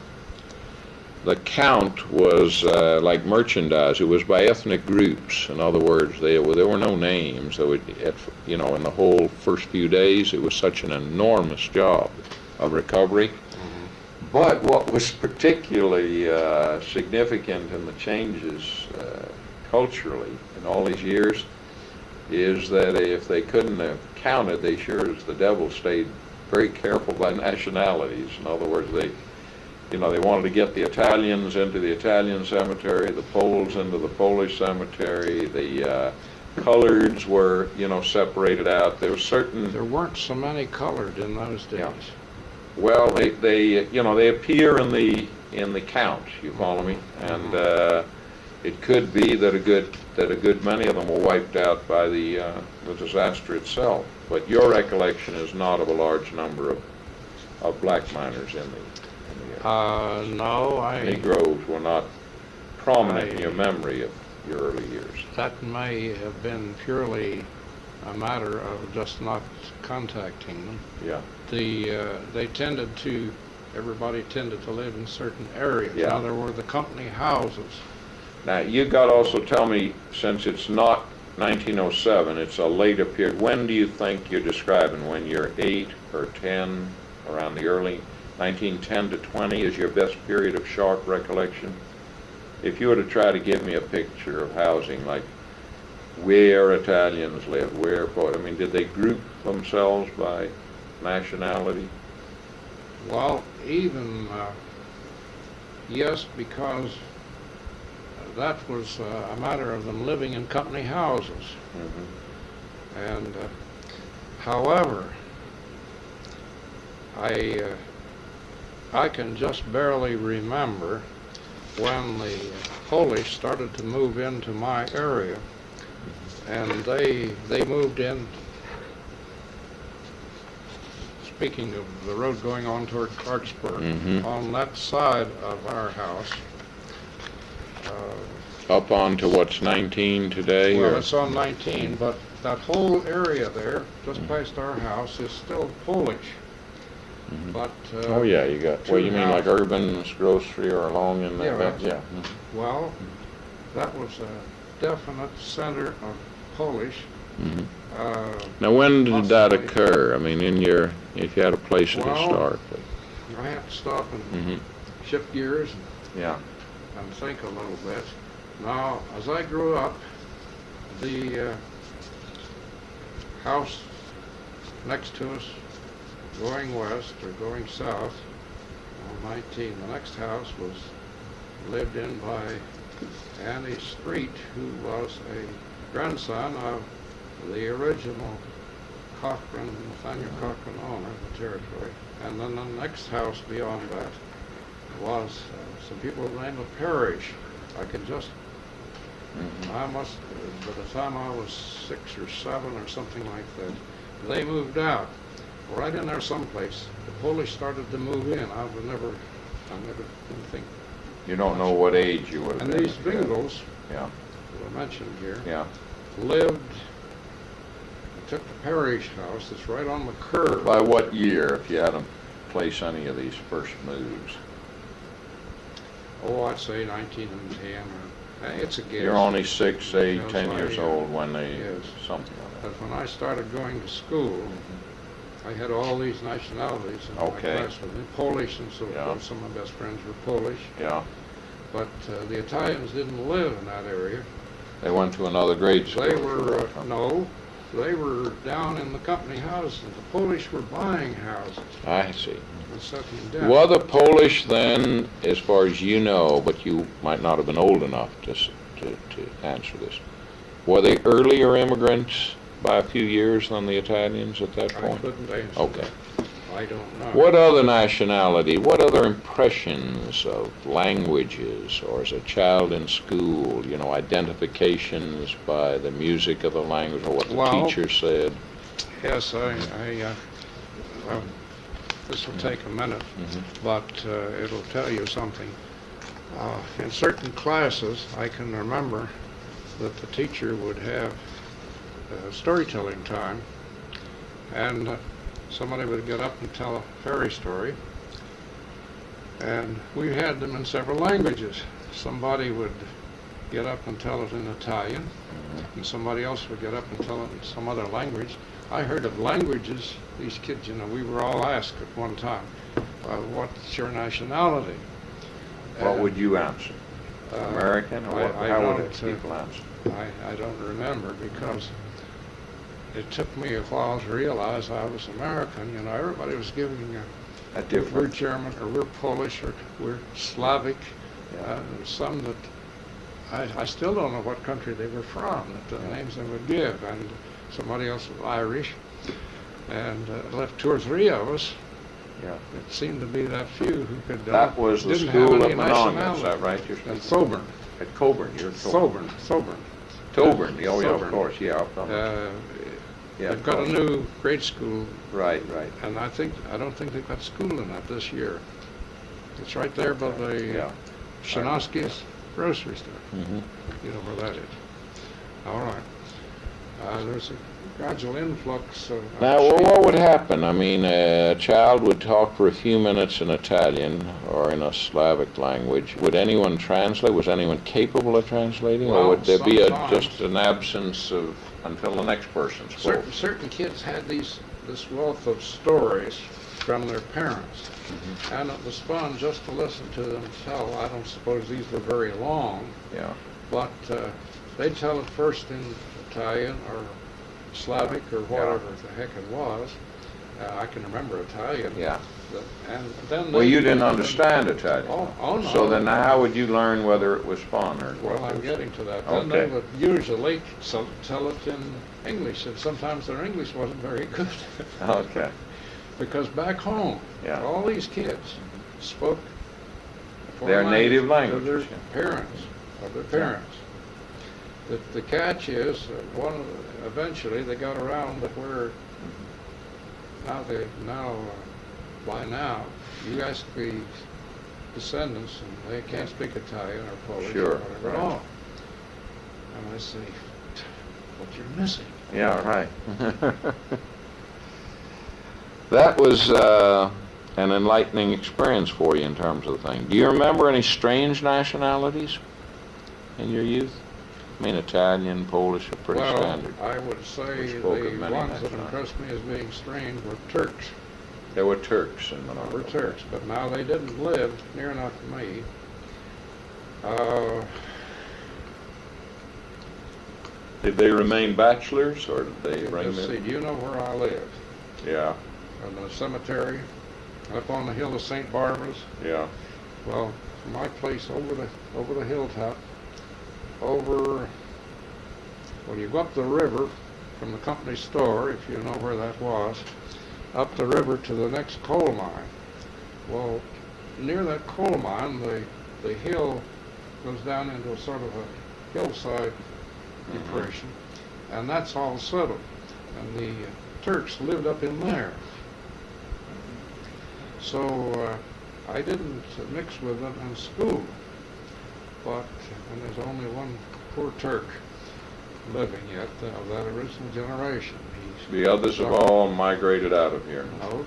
count was like merchandise. It was by ethnic groups. In other words, there were no names. So in the whole first few days, it was such an enormous job of recovery. But what was particularly significant in the changes culturally in all these years is that if they couldn't have counted, they sure as the devil stayed very careful by nationalities. In other words, they wanted to get the Italians into the Italian cemetery, the Poles into the Polish cemetery, the coloreds were, separated out. There weren't so many colored in those days. Yeah. Well, they appear in the count. You follow me? And it could be that a good many of them were wiped out by the disaster itself. But your recollection is not of a large number of black miners in the no, Negroes were not prominent in your memory of your early years. That may have been purely a matter of just not contacting them. Yeah. Everybody tended to live in certain areas. Yeah. Now, there were the company houses. Now, you got to also tell me, since it's not 1907, it's a later period, when do you think you're describing? When you're 8 or 10, around the early 1910 to 20 is your best period of sharp recollection? If you were to try to give me a picture of housing, like where Italians lived, did they group themselves by nationality? Well, even, yes, because that was a matter of them living in company houses. And, however, I can just barely remember when the Polish started to move into my area, and they moved in, speaking of the road going on toward Clarksburg, on that side of our house. Up on to what's 19 today? Well, it's on 19, but that whole area there, just past our house, is still Polish. Mhm. but. Oh, yeah, you got, two well, you mean like houses. Urban's Grocery or along in Yeah, there? that's- Yeah. Mhm. Well, that was a definite center of Polish. Mhm. Uh, Now, when did that possibly- occur? I mean, if you had a place to Well, start. I have to stop and Mhm. shift gears Yeah. and think a little bit. Now, as I grew up, the house next to us, going west or going south, on 19, the next house was lived in by Annie Street, who was a grandson of the original Cochran, Nathaniel Cochran owner of the territory. And then the next house beyond that was some people named the Parish. I can just, Mhm. I must, by the time I was 6 or 7 or something like that, they moved out. Right in there someplace, the Polish started to move in. I never didn't think. You don't know what age you would have And been. these Bingles, Yeah. who are mentioned here, Yeah. lived, took the Parish house, it's right on the curve. By what year, if you had to place any of these first moves? Oh, I'd say 1910, or, it's a guess. You're only 6, 8, Because 10 years I, old when they, yes. something like But when I started going to school, I had all these nationalities in Okay. my class with me, Polish and so Yeah. forth. Some of my best friends were Polish, that. Yeah. but the Italians didn't live in that area. They went to another grade school. They were, no, they were down in the company houses. The Polish were buying houses I see. and settling down. Were the Polish then, as far as you know, but you might not have been old enough to answer this, were they earlier immigrants by a few years than the Italians at that I point? couldn't answer Okay. that. I don't know. What other nationality, what other impressions of languages, or as a child in school, identifications by the music of the language or what the Well, teacher said? Yes, well, this will take a minute, Mhm. but it'll tell you something. In certain classes, I can remember that the teacher would have storytelling time, and somebody would get up and tell a fairy story, and we had them in several languages. Somebody would get up and tell it in Italian, and somebody else would get up and tell it in some other language. I heard of languages, these kids, we were all asked at one time, what's your nationality? What And, would you answer? American, or what, I how would don't, people answer? I don't remember, because it took me a while to realize I was American. Everybody was giving A we're different, German, or we're Polish, or we're Slavic. Yeah. Some that I still don't know what country they were from, the names they would give. And somebody else was Irish, and left 2 or 3 of us. yeah. It seemed to be that few who could. That was the didn't have school any at Monongah, is nationality. that right? You're And speaking? Thoburn. At Coburn, you're Coburn. Thoburn. Toburn, oh yeah, of Thoburn. course, yeah. up on- yeah, They've of got a course. new grade school, Right. and I don't think they've got school in it this year. It's right there by the Yeah. Shanoski's grocery store. Mhm. You know where that is. All right. There's a gradual influx of. Now, what would happen? I mean, a child would talk for a few minutes in Italian or in a Slavic language. Would anyone translate? Was anyone capable of translating? Or Well, would there be sometimes. just an absence of, until the next person spoke? Certain kids had this wealth of stories from their parents, and it was fun just to listen to them tell. I don't suppose these were very long, Yeah. but they'd tell it first in Italian or Slavic or whatever the heck it was. I can remember Italian. Yeah. And then Well, they- you didn't understand Italian. Oh, no. So then how would you learn whether it was fun or what? Well, I'm getting to that. Okay. Then they would usually tell it in English, and sometimes their English wasn't very good. Okay. Because back home, Yeah. all these kids spoke Their foreign native of language, their yeah. parents, of their parents. The catch is, eventually they got around to where by now, you guys could be descendants, and they can't speak Italian or Polish Sure, or whatever at right. all. And I say, what you're missing. Yeah, right. That was an enlightening experience for you in terms of the thing. Do you remember any strange nationalities in your youth? I mean, Italian, Polish are pretty standard. I would say We the spoke of many ones that nationalities. impressed me as being strange were Turks. There were Turks in They Monongah. were Turks, but now they didn't live near enough to me. Did they remain bachelors, or did they bring Let's see, them? do you know where I live? Yeah, In the cemetery, up on the hill of St. Barbara's. yeah. Well, my place over the hilltop, when you go up the river from the company store, if you know where that was, up the river to the next coal mine. Well, near that coal mine, the hill goes down into a sort of a hillside depression, and that's all settled. And the Turks lived up in there. So I didn't mix with them in school, and there's only one poor Turk living yet of that original generation. The others have all migrated out of here. No,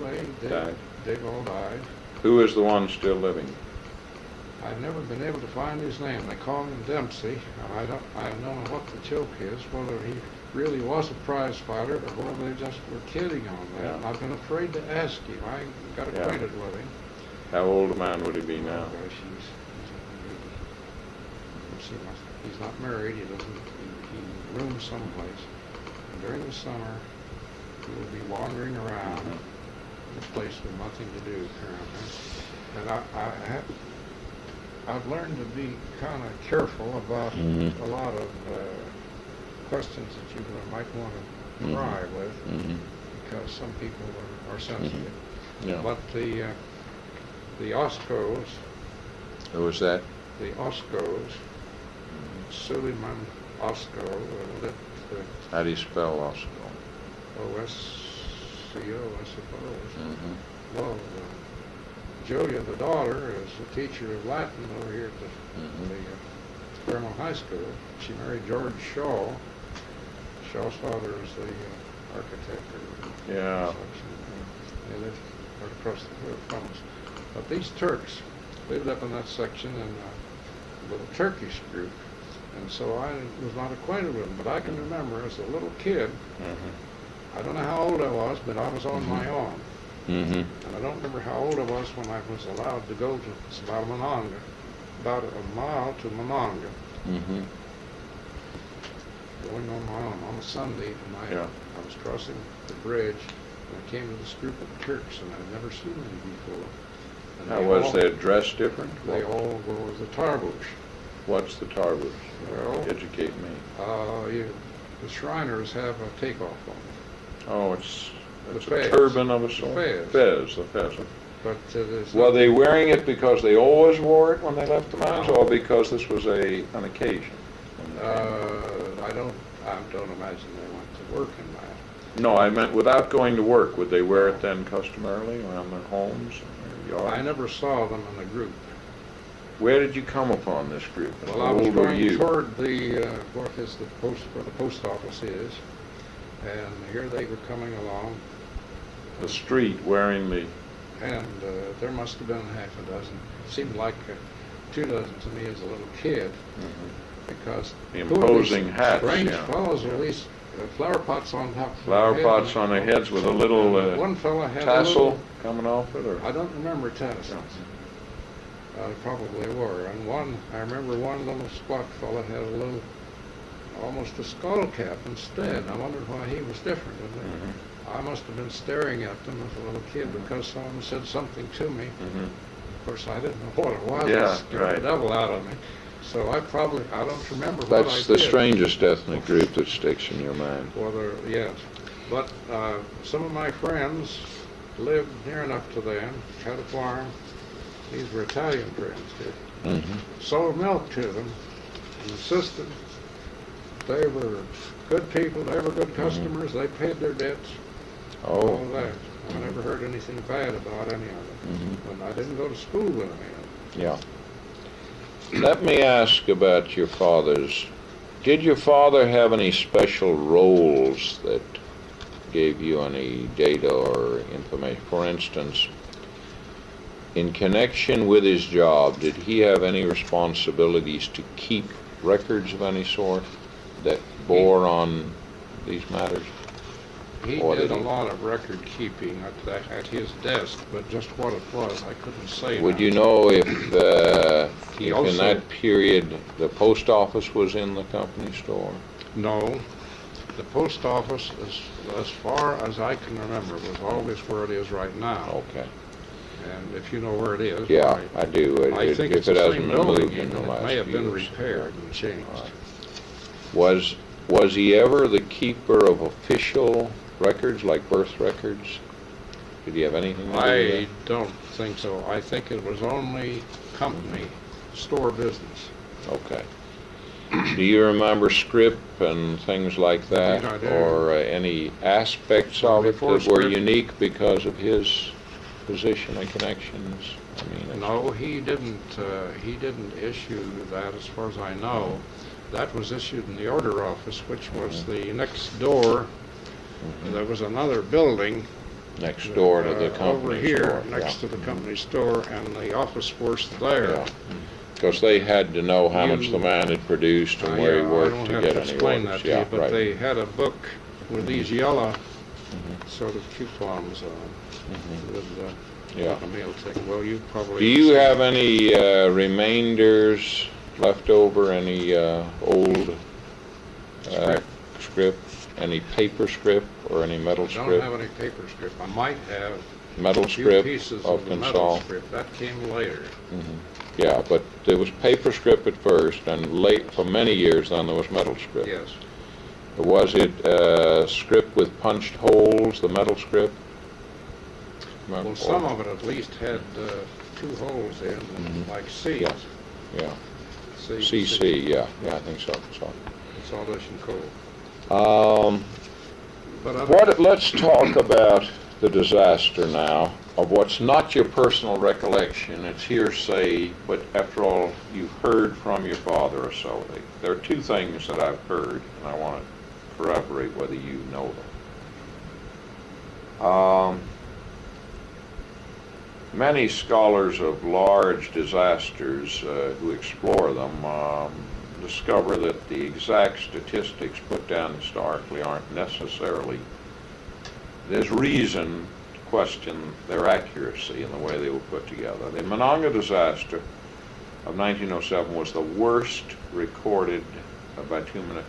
Died. they've all died. Who is the one still living? I've never been able to find his name. They call him Dempsey. I don't know what the joke is, whether he really was a prize fighter or whether they just were kidding on that. Yeah. And I've been afraid to ask him. I got acquainted with him. How old a man would he be now? Oh, gosh, he's not married. He rooms someplace. And during the summer, he will be wandering around the place with nothing to do, apparently. And I've learned to be kind of careful about a lot of questions that you might want to pry with, because some people are sensitive. Yeah. But the Oscos, Who was that? the Oscos, Suleiman Osco, How do you spell Osco? O-S-C-O, I suppose. Mm-hmm. Well, Julia, the daughter, is a teacher of Latin over here at the Fairmont High School. She married George Shaw. Shaw's father is the architect. Yeah. They live right across the river from us. But these Turks lived up in that section in a little Turkish group. And so I was not acquainted with them. But I can remember as a little kid, I don't know how old I was, but I was on my own. And I don't remember how old I was when I was allowed to go to Monongah, about a mile to Monongah, going on my own on a Sunday. And I was crossing the bridge, and I came to this group of Turks, and I'd never seen them before. And How was their dress different? They all wore the tarbush. What's the tarbush? Well, Educate me. The Shriners have a takeoff on it. Oh, it's The a fez. turban of a sort. Fez. Fez, the pheasant. But there's Were they wearing it because they always wore it when they left the mines, or because this was an occasion? I don't imagine they went to work in that. No, I meant without going to work. Would they wear it then customarily around their homes and their yards? I never saw them in a group. Where did you come upon this group? And Well, I how was old were going you? toward the what is the post where the post office is, and here they were coming along, The street wearing the... and there must have been half a dozen. Seemed like 2 dozen to me as a little kid, because The who are imposing these hats, strange yeah. fellows with these flower pots on top. of Flower their pots head. on their heads with a little One fella had a tassel little, coming off it, or... I don't remember tassels. Probably were. And I remember one little squat fella had a little, almost a skull cap instead. I wondered why he was different. And I must have been staring at them as a little kid because someone said something to me. Of course, I didn't know what it was. Yeah, It scared right. the devil out of me. So I don't remember what That's I the did. strangest ethnic group that sticks in your mind. Yes. But some of my friends lived near enough to them, had a farm. These were Italian friends, too. Sold milk to them, and insisted they were good people, they were good customers, they paid their debts, all Oh, of that. I never heard anything bad about any of it. And I didn't go to school with any of them. yeah. Let me ask about your father's. Did your father have any special roles that gave you any data or information? For instance, In connection with his job, did he have any responsibilities to keep records of any sort that bore on these matters? He Or did did a he- lot of record keeping at his desk, but just what it was, I couldn't say. Would now. you know if He in also- that period the post office was in the company store? No. The post office, as far as I can remember, was always where it is right now. Okay. And if you know where it is, Yeah, why, I do. I think If it's it the hasn't same been building, moved in the and last it may have few been years. repaired and changed. All right. Was he ever the keeper of official records, like birth records? Did he have anything to do with I don't think so. I think it was only company, store business. that? Okay. Do you remember script and things like that? Indeed I do. Or any aspects Well, of it before that were script- unique because of his position and connections? I mean, it's- No, he didn't issue that as far as I know. That was issued in the order office, which was the next door. There was another building next door to the company over here, store. next to the company store, and the office was there. Because they had to know how much the man had produced and where he Yeah, worked I don't to have get to any explain orders. that to you, but right. they had a book with these yellow sort of coupons with Yeah. a meal ticket. Well, you probably. Do you have any remainders left over? Any old script? Any paper script or any metal I don't script? have any paper script. I might have Metal a few script pieces of of the metal consol. script. That came later. Yeah, but there was paper script at first, and late for many years then there was metal script. Yes. Was it script with punched holes, the metal script? Well, some of it at least had two holes in, like C's. Yeah. Yeah. CC, yeah, I think so. Consolidation code. Um, But other- let's talk about the disaster now, of what's not your personal recollection. It's hearsay, but after all, you've heard from your father or so. There are two things that I've heard, and I want to corroborate whether you know them. Many scholars of large disasters who explore them discover that the exact statistics put down historically aren't necessarily. There's reason to question their accuracy in the way they were put together. The Monongah disaster of 1907 was the worst recorded bituminous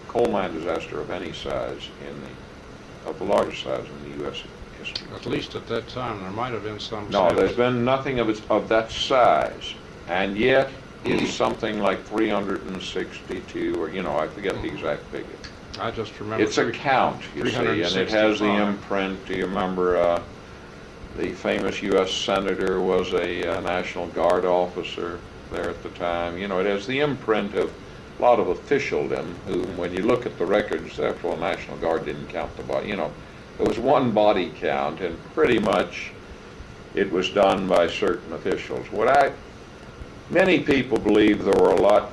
coal mine disaster of any size of the largest size in the U.S. history. At least at that time, there might have been some. No, since. there's been nothing of that size, and yet it's something like 362, or I forget the exact figure. I just remember. It's a count, you see, and it has the 365. imprint. Do you remember the famous U.S. senator was a National Guard officer there at the time? It has the imprint of a lot of officialdom who, when you look at the records, after all, the National Guard didn't count the body. There was one body count, and pretty much it was done by certain officials. Many people believe there were a lot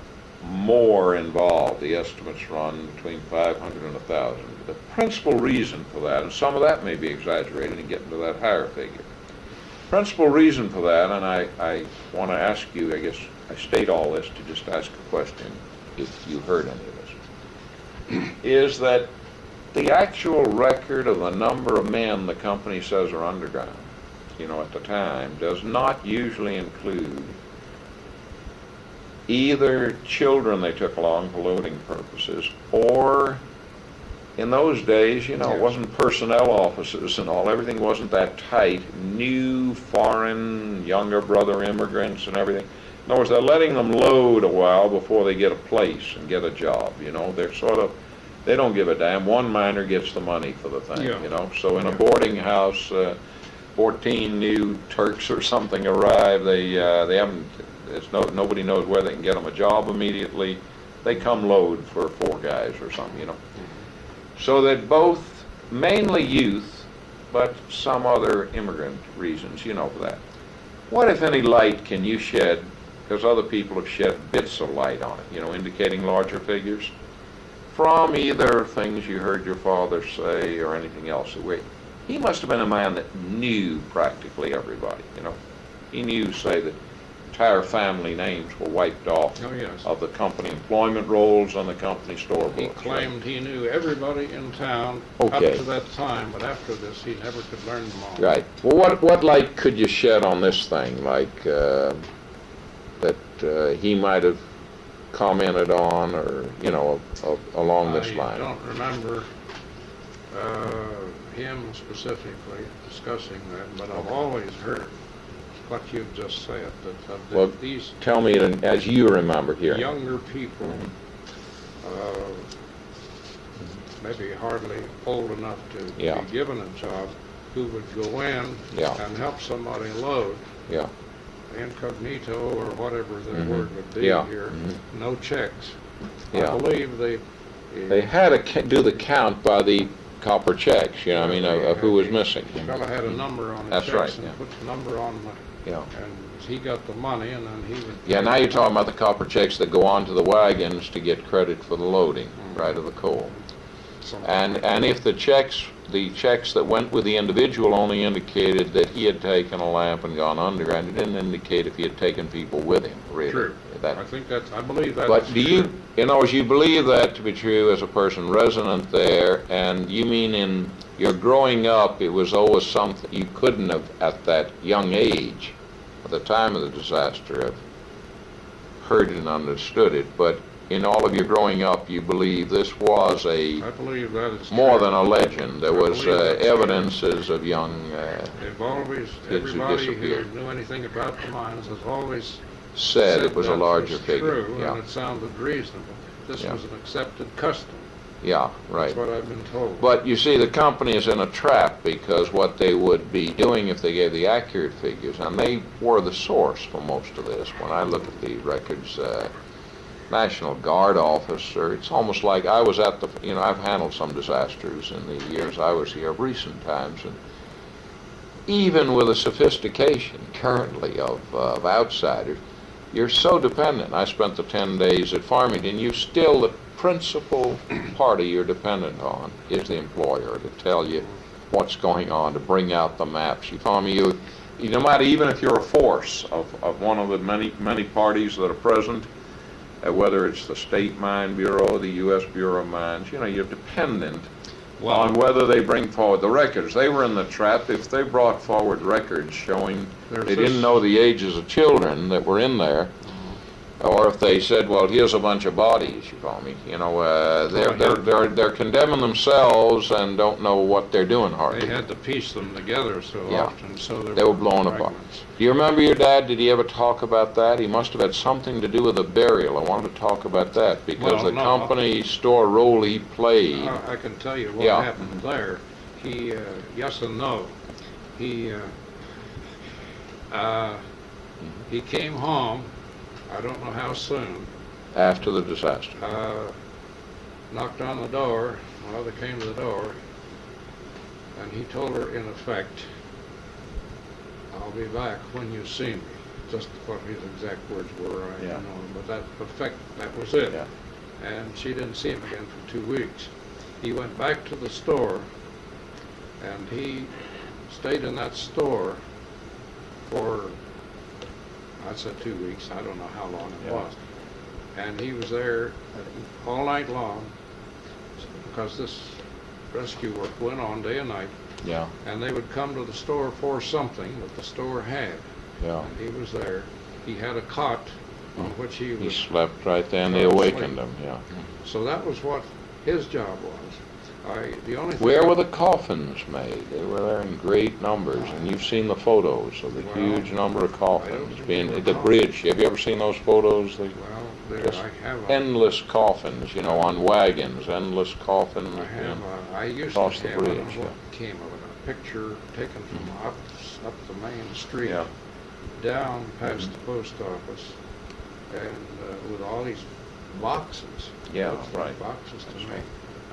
more involved. The estimates run between 500 and 1,000. The principal reason for that, and some of that may be exaggerated and get into that higher figure. Principal reason for that, and I want to ask you, I guess I state all this to just ask a question, if you heard any of this, is that the actual record of the number of men the company says are underground, at the time, does not usually include either children they took along for loading purposes, or in those days, it wasn't personnel offices and all. Everything wasn't that tight. New, foreign, younger brother immigrants and everything. In other words, they're letting them load a while before they get a place and get a job. They're they don't give a damn. One miner gets the money for the thing, Yeah. So in a boarding house, 14 new Turks or something arrive. They haven't. Nobody knows where they can get them a job immediately. They come load for 4 guys or something, So that both, mainly youth, but some other immigrant reasons, for that. What, if any, light can you shed, because other people have shed bits of light on it, indicating larger figures, from either things you heard your father say or anything else? He must have been a man that knew practically everybody, he knew, say, that entire family names were wiped off Oh, yes. of the company employment rolls on the company store He books. claimed he knew everybody in town Okay. up to that time, but after this, he never could learn them all. Right. Well, what light could you shed on this thing, like that he might have commented on, or along this line? I don't remember him specifically discussing that, but I've always heard what you've just said, that Well, these Tell me it as you remember here. younger people, maybe hardly old enough to Yeah. be given a job, who would go in Yeah. and help somebody load Yeah. incognito or whatever the word would be Yeah. here, no checks. Yeah. I believe They had to do the count by the copper checks, of who was missing. The fellow had a number on the That's checks right, and yeah. put the number on Yeah. and he got the money and then he would. Yeah, now you're talking about the copper checks that go onto the wagons to get credit for the loading, right, of the coal. Something And if the checks that went with the individual only indicated that he had taken a lamp and gone underground, it didn't indicate if he had taken people with him, really. True. That, I believe that but is do you, true. as you believe that to be true as a person resident there, and you mean in your growing up, it was always something you couldn't have, at that young age, at the time of the disaster, have heard and understood it, but in all of your growing up, you believe this was I believe that is more true. than a legend. There I was believe that's true. evidences of young They've always, kids who everybody who disappeared. knew anything about the mines has always said it was a that larger was figure. true, Yeah, and it sounded reasonable. This Yeah. was an accepted custom. yeah, right. That's what I've been told. But you see, the company is in a trap, because what they would be doing if they gave the accurate figures, and they were the source for most of this. When I look at the records, National Guard officer, it's almost like I was at the, I've handled some disasters in the years I was here of recent times, and even with the sophistication currently of outsiders, you're so dependent. I spent the 10 days at Farmington. The principal party you're dependent on is the employer to tell you what's going on, to bring out the maps. You follow me? No matter, even if you're a force of one of the many parties that are present, whether it's the State Mine Bureau, the U.S. Bureau of Mines, you're dependent on whether they bring forward the records. They were in the trap if they brought forward records showing they didn't know the ages of children that were in there, or if they said, well, here's a bunch of bodies, you follow me? They're condemning themselves and don't know what they're doing hardly. They had to piece them together so Yeah. often, so They were blown apart. fragments. Do you remember your dad? Did he ever talk about that? He must have had something to do with the burial. I wanted to talk about that because Well, the no. company store role he played. I can tell you what Yeah. happened there. He, yes and no. He came home, I don't know how soon, After the disaster. knocked on the door, mother came to the door, and he told her in effect, I'll be back when you see me. Just what his exact words were, I Yeah. don't know, but that was it. Yeah. And she didn't see him again for 2 weeks. He went back to the store, and he stayed in that store for, I said 2 weeks, I don't know how long it Yeah. was. And he was there all night long, because this rescue work went on day and night, Yeah, and they would come to the store for something that the store had. yeah. And he was there. He had a cot on which he He was, slept right there and they Fell awakened asleep. him, yeah. so that was what his job was. The only thing. Where were the coffins made? They were there in great numbers, and you've seen the photos of the Well, huge number of coffins I don't being, remember the bridge. Have you ever seen those photos? Well, there, Just I have endless coffins, on wagons, endless coffins. I used Across to the have, I don't bridge, know what came of it, a picture taken from up the main street, Yeah. down past the post office, and with all these boxes. Yeah, Looked like right. Boxes to That's me. right.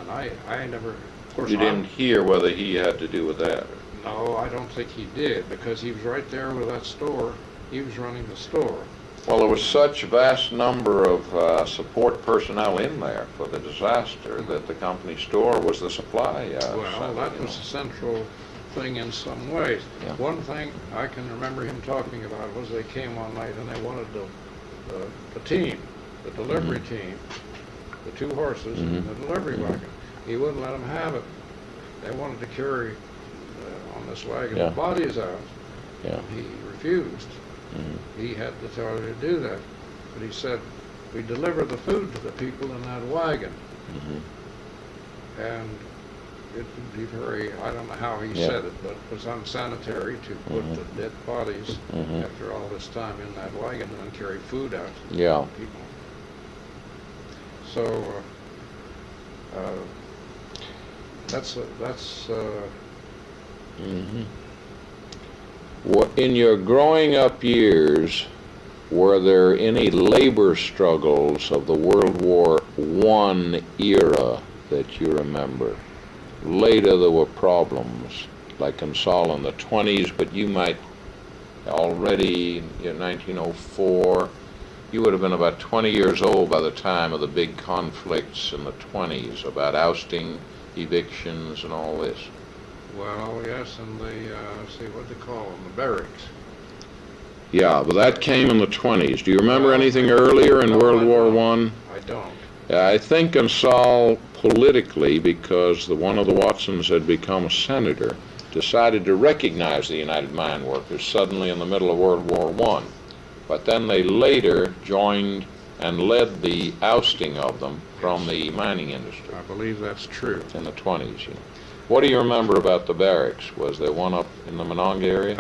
And I never, of course, You didn't hear whether he had to do with that. no, I don't think he did, because he was right there with that store. He was running the store. Well, there was such a vast number of support personnel in there for the disaster that the company store was the supply. Well, center, that was the central thing in some ways. Yeah. One thing I can remember him talking about was they came one night and they wanted the team, the delivery team, the 2 horses and the delivery wagon. He wouldn't let them have it. They wanted to carry on this wagon the bodies out. Yeah. He refused. He had the authority to do that. But he said, we deliver the food to the people in that wagon. And it would be very, I don't know how he said it, but it was unsanitary to put the dead bodies after all this time in that wagon and then carry food out to the people. So that's in your growing up years, were there any labor struggles of the World War I era that you remember? Later there were problems, like in Saul in the 20s, but you might already, in 1904, you would have been about 20 years old by the time of the big conflicts in the 20s about ousting, evictions, and all this. Well, yes, and the, see, what they call them, the barracks. Yeah, but that came in the 20s. Do you remember anything earlier in World War I? I don't. I think in Saul, politically, because one of the Watsons had become a senator, decided to recognize the United Mine Workers suddenly in the middle of World War I. But then they later joined and led the ousting of them from the mining industry. I believe that's true. In the 20s, you know. What do you remember about the barracks? Was there one up in the Monongah area?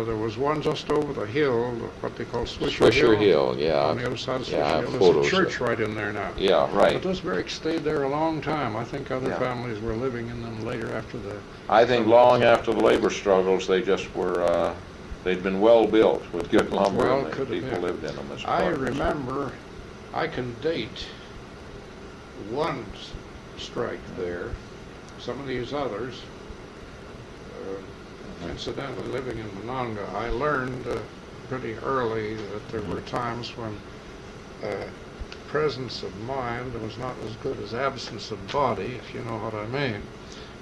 There was one just over the hill, what they call Swisher Hill, yeah. On the other side of Swisher I have Hill. photos There's a church right in there now. Yeah, right. But those barracks stayed there a long time. I think other families were living in them later after the... I think long after the labor struggles, they just were, they'd been well built with good lumber, Well, and could have people been. lived in them as I partners. remember, I can date one strike there. Some of these others, incidentally living in Monongah, I learned pretty early that there were times when presence of mind was not as good as absence of body, if you know what I mean.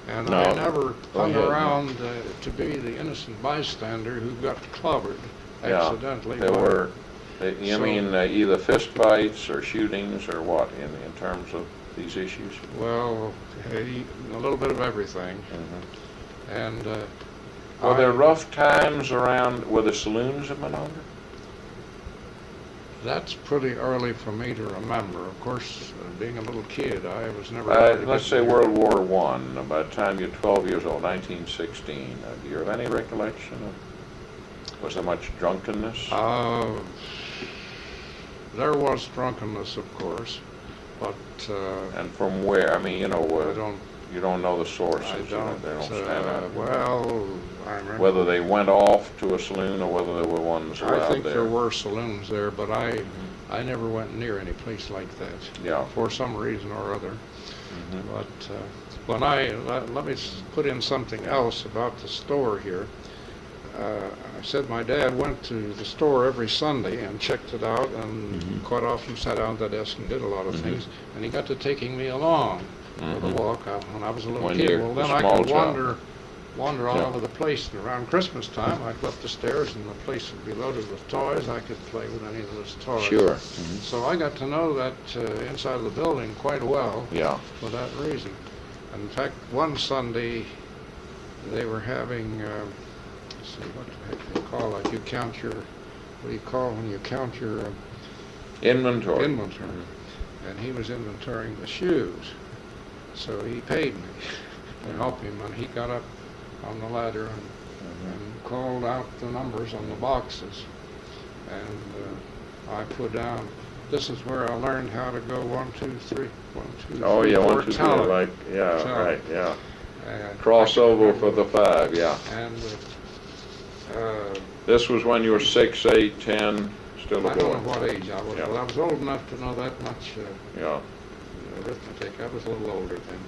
And I never hung around to be the innocent bystander who got clobbered accidentally. There were, you mean either fist fights or shootings or what in terms of these issues? Well, a little bit of everything. And were there rough times around, were there saloons in Monongah? That's pretty early for me to remember. Of course, being a little kid, I was never... Let's say World War I, by the time you're 12 years old, 1916. Do you have any recollection of, was there much drunkenness? There was drunkenness, of course, but... and from where? I mean, you know, you don't know the sources. I don't. They don't stand out. Well, I remember... Whether they went off to a saloon or whether there were ones around there. I think there were saloons there, but I never went near any place like that. Yeah. For some reason or other. But when let me put in something else about the store here. I said my dad went to the store every Sunday and checked it out, and quite often sat down at the desk and did a lot of things, and he got to taking me along for the walk out when I was a little kid. Well, then I could wander all over the place, and around Christmas time I'd go up the stairs and the place would be loaded with toys. I could play with any of those toys. Sure. So I got to know that inside of the building quite well for that reason. And in fact, one Sunday they were having... let's see, what the heck do you call that? You count your, what do you call when you count your... Inventory. And he was inventorying the shoes. So he paid me to help him, and he got up on the ladder and called out the numbers on the boxes. And I put down, this is where I learned how to go 1, 2, 3, 1, 2, 3, Oh, yeah, 4, 1, 2, 3, talent. like, yeah, Talent. right, yeah. And Crossover for the 5, yeah. And this was when you were 6, 8, 10, still a boy. I don't know what age I was, but I was old enough to know that much arithmetic. I was a little older then.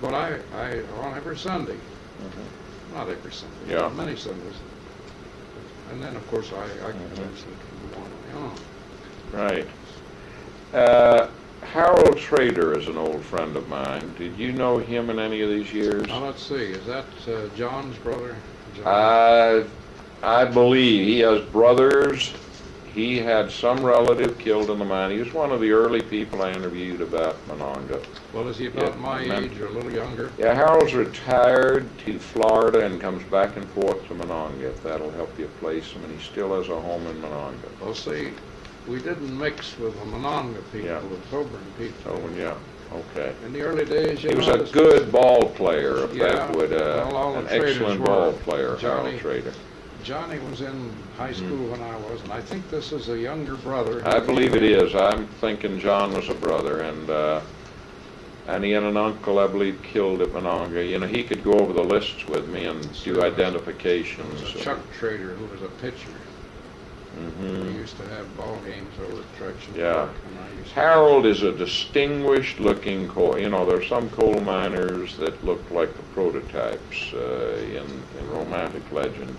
But I on every Sunday, not every Sunday, but many Sundays. And then, of course, I could eventually go on my own. Right. Harold Schrader is an old friend of mine. Did you know him in any of these years? Now, let's see, is that John's brother? John? I believe he has brothers. He had some relative killed in the mine. He was one of the early people I interviewed about Monongah. Well, is he about Yeah, my age or a little younger? Yeah, Harold's retired to Florida and comes back and forth to Monongah, if that'll help you place him, and he still has a home in Monongah. Well, see, we didn't mix with the Monongah people, Yeah. the Coburn people. Oh, yeah, okay. In the early days, He was a good ball player, if Yeah, that would, well, all an the traders excellent were. ball player, Johnny- Harold Schrader. Johnny was in high school Mm-hmm. when I was, and I think this is a younger brother. I believe it is. I'm thinking John was a brother, and he had an uncle, I believe, killed at Monongah. You know, he could go over the lists with me and do identifications. It was a Chuck Trader who was a pitcher. Mhm. We used to have ball games over at Traction Yeah. Park, and I used to. Harold is a distinguished-looking coal. You know, there's some coal miners that look like the prototypes in romantic legend.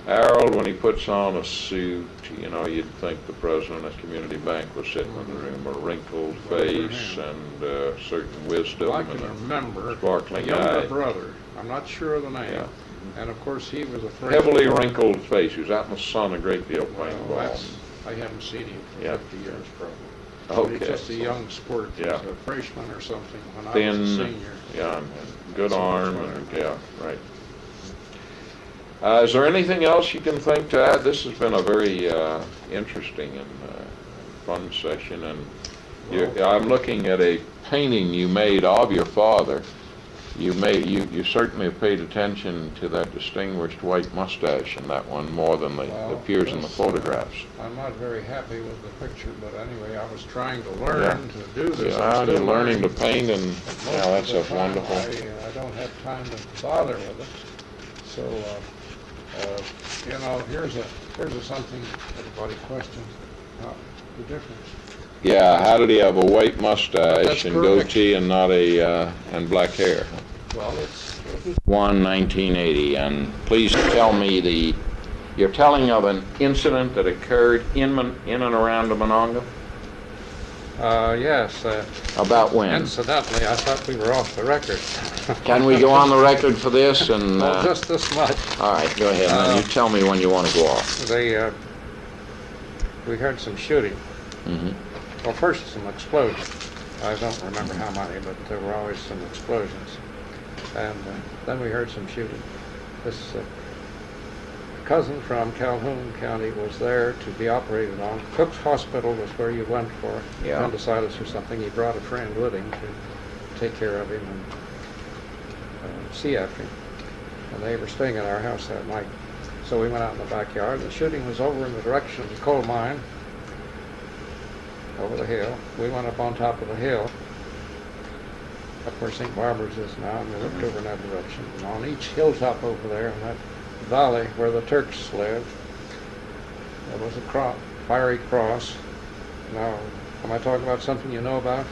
Harold, when he puts on a suit, you know, you'd think the president of Community Bank was sitting in the room, a wrinkled face and certain wisdom I and can a remember a sparkling younger eye. brother. I'm not sure of the name. Yeah. And of course, he was a freshman. Heavily wrinkled face. He was out in the sun a great deal playing Well, ball. I haven't seen him for Yeah. 50 years probably. But Okay. he's just a young squirt. He Yeah. was a freshman or something when I was a Thin, senior. yeah, and good That's arm, what and I- yeah, right. Is there anything else you can think to add? This has been a very interesting and fun session, and I'm looking at a painting you made of your father. You certainly have paid attention to that distinguished white mustache in that one more than Well, appears in the this, photographs. I'm not very happy with the picture, but anyway, I was trying to learn Yeah. to do this. Yeah, I'm you're still learning to learning. paint, and Most yeah, of that's the a time, wonderful. I don't have time to bother with it. So, you know, here's a something everybody questions, the difference. Yeah, how did he have a white mustache That's and correct. goatee and not and black hair? Well, it's 1980, and please tell me you're telling of an incident that occurred in and around the Monongah? yes. About when? Incidentally, I thought we were off the record. Can we go on the record for this? And Well, just this much. all right, go ahead, and then you tell me when you want to go off. We heard some shooting. Hmm. Well, first some explosions. I don't remember how many, but there were always some explosions. And then we heard some shooting. This cousin from Calhoun County was there to be operated on. Cook's Hospital was where you went for Yeah. appendicitis or something. He brought a friend with him to take care of him and see after him. And they were staying at our house that night. So we went out in the backyard. The shooting was over in the direction of the coal mine, over the hill. We went up on top of the hill, up where St. Barbara's is now, and we looked over in that direction. And on each hilltop over there in that valley where the Turks lived, there was a fiery cross. Now, am I talking about something you know about?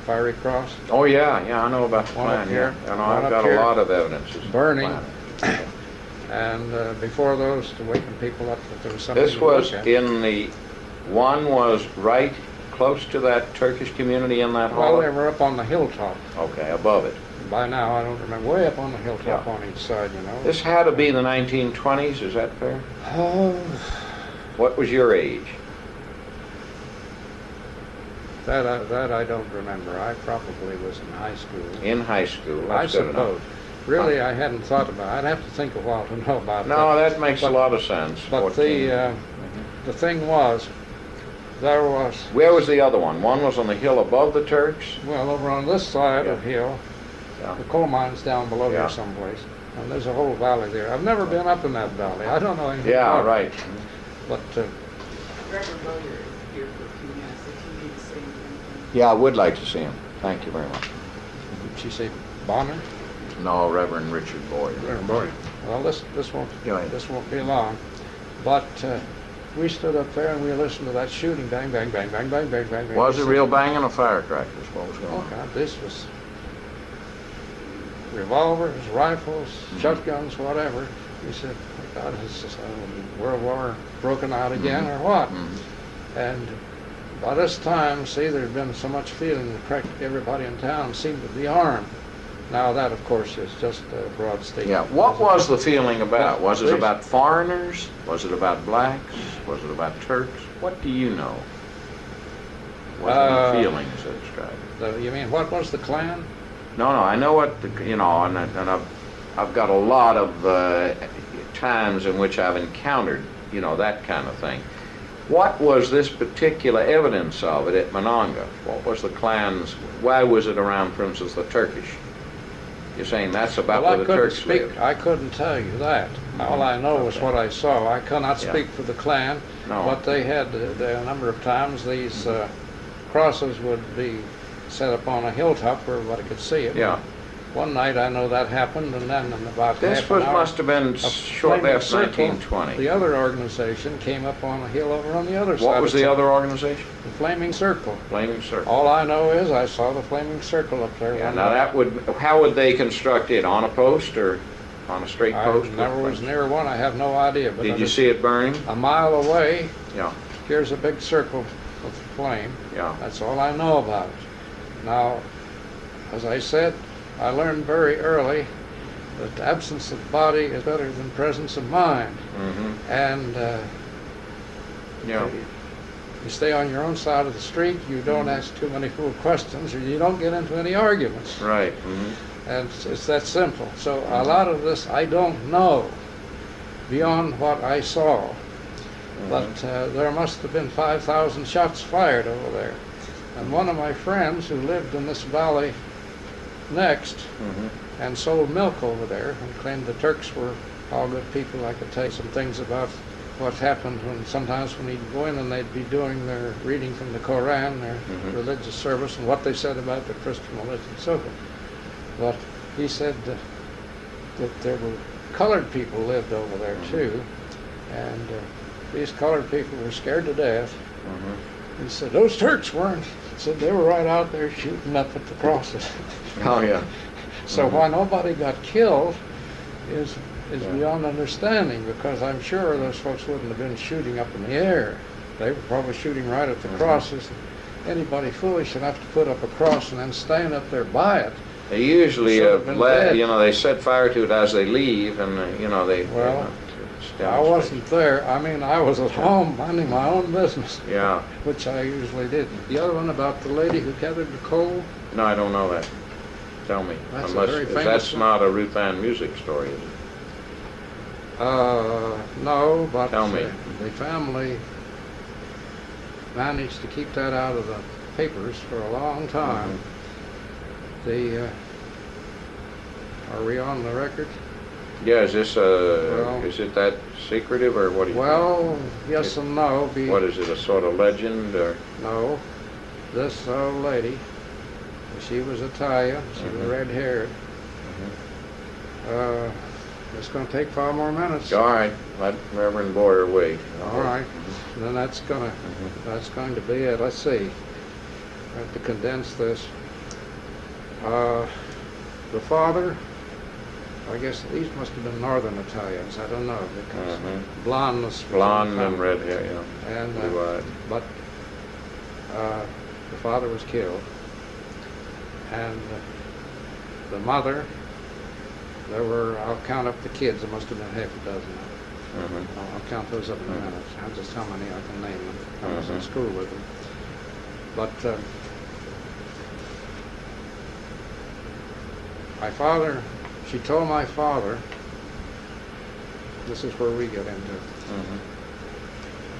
Fiery cross? Oh yeah, I know about the One up plan. here, Yeah, and one I've up got here. a lot of evidence. It's Burning. planet. And before those, to waken people up that there was something This to look was at. one was right close to that Turkish community in that Well, they hollow? were up on the hilltop. Okay, above it. By now, I don't remember. Way up on the hilltop Yeah. on each side, you know. This had to be the 1920s, is that fair? Oh, What was your age? that I don't remember. I probably was in high school. In high school, I that's good enough. suppose. Really, I hadn't thought about it. I'd have to think a while to know about No, that. that makes a But- lot of sense. But 14. the thing was, there was, Where was the other one? One was on the hill above the Turks? well, over on this side of Yeah. hill, Yeah. the coal mine's down below Yeah. there someplace. And there's a whole valley there. I've never been up in that valley. I don't know anything Yeah, about it. right. But Reverend Bowyer is here for a few minutes if you need to say anything. Yeah, I would like to see him. Thank you very much. did she say Bonner? No, Reverend Richard Boyd. Reverend Bowyer. Well, this won't Go ahead. this won't be long. But we stood up there and we listened to that shooting, bang, bang, bang, bang, bang, bang, bang, bang. Was We it said, real banging or firecrackers? What was going Oh on? God, this was revolvers, rifles, shotguns, whatever. We said, my God, is this World War broken out again or what? Mhm. And by this time, see, there'd been so much feeling that practically everybody in town seemed to be armed. Now that, of course, is just a broad statement. Yeah, what was the feeling about? Was it about foreigners? Was it about blacks? Was it about Turks? What do you know? What were the feelings that described? You mean, what was the Klan? No, I know what, and I've got a lot of times in which I've encountered, that kind of thing. What was this particular evidence of it at Monongah? What was the Klan's, why was it around, for instance, the Turkish? You're saying that's about where the Turks lived? I couldn't tell you that. All I know is what I saw. I cannot speak for the Klan, but they had a number of times these crosses would be set up on a hilltop where everybody could see it. Yeah. One night I know that happened, and then in about half an hour, must have been shortly after 1920. The other organization came up on a hill over on the other side. What was the other organization? The Flaming Circle. Flaming Circle. All I know is I saw the Flaming Circle up there. Yeah, now how would they construct it? On a post or on a straight post? I never was near one. I have no idea. But did you see it burning? A mile away, yeah. Here's a big circle of flame. Yeah. That's all I know about it. Now, as I said, I learned very early that the absence of body is better than presence of mind. Mm-hmm. And you stay on your own side of the street, you don't ask too many fool questions, or you don't get into any arguments. Right. Mm-hmm. And it's that simple. So a lot of this I don't know beyond what I saw. Mm-hmm. But there must have been 5,000 shots fired over there. And one of my friends who lived in this valley next and sold milk over there and claimed the Turks were all good people. I could tell you some things about what happened sometimes when he'd go in and they'd be doing their reading from the Koran, their religious service, and what they said about the Christian religion and so forth. But he said that there were colored people lived over there too, and these colored people were scared to death. He said those Turks weren't. He said they were right out there shooting up at the crosses. Oh yeah. So why nobody got killed is beyond understanding, because I'm sure those folks wouldn't have been shooting up in the air. They were probably shooting right at the crosses. Anybody foolish enough to put up a cross and then stand up there by it. They usually, they set fire to it as they leave, and they. Well, I wasn't there. I mean, I was at home minding my own business. Yeah. Which I usually did. The other one about the lady who gathered the coal. No, I don't know that. Tell me. That's a very famous that's not a Ruth Ann music story, is it? No, but Tell me. The family managed to keep that out of the papers for a long time. Are we on the record? Yeah, is this is it that secretive, or what do you think? Well, yes and no. What is it, a sort of legend, or? No. This old lady, she was Italian, she was red-haired. It's going to take 5 more minutes. All right, let Reverend Boyer wait. All right, then that's going to be it. Let's see. I have to condense this. The father, I guess these must have been northern Italians. I don't know, because blondness. Blonde and red hair, yeah. And blue-eyed. But the father was killed, and the mother. There were, I'll count up the kids, there must have been half a dozen of them. I'll count those up in a minute. I'll just how many I can name them. I was in school with them. But my father, she told my father, this is where we get into it.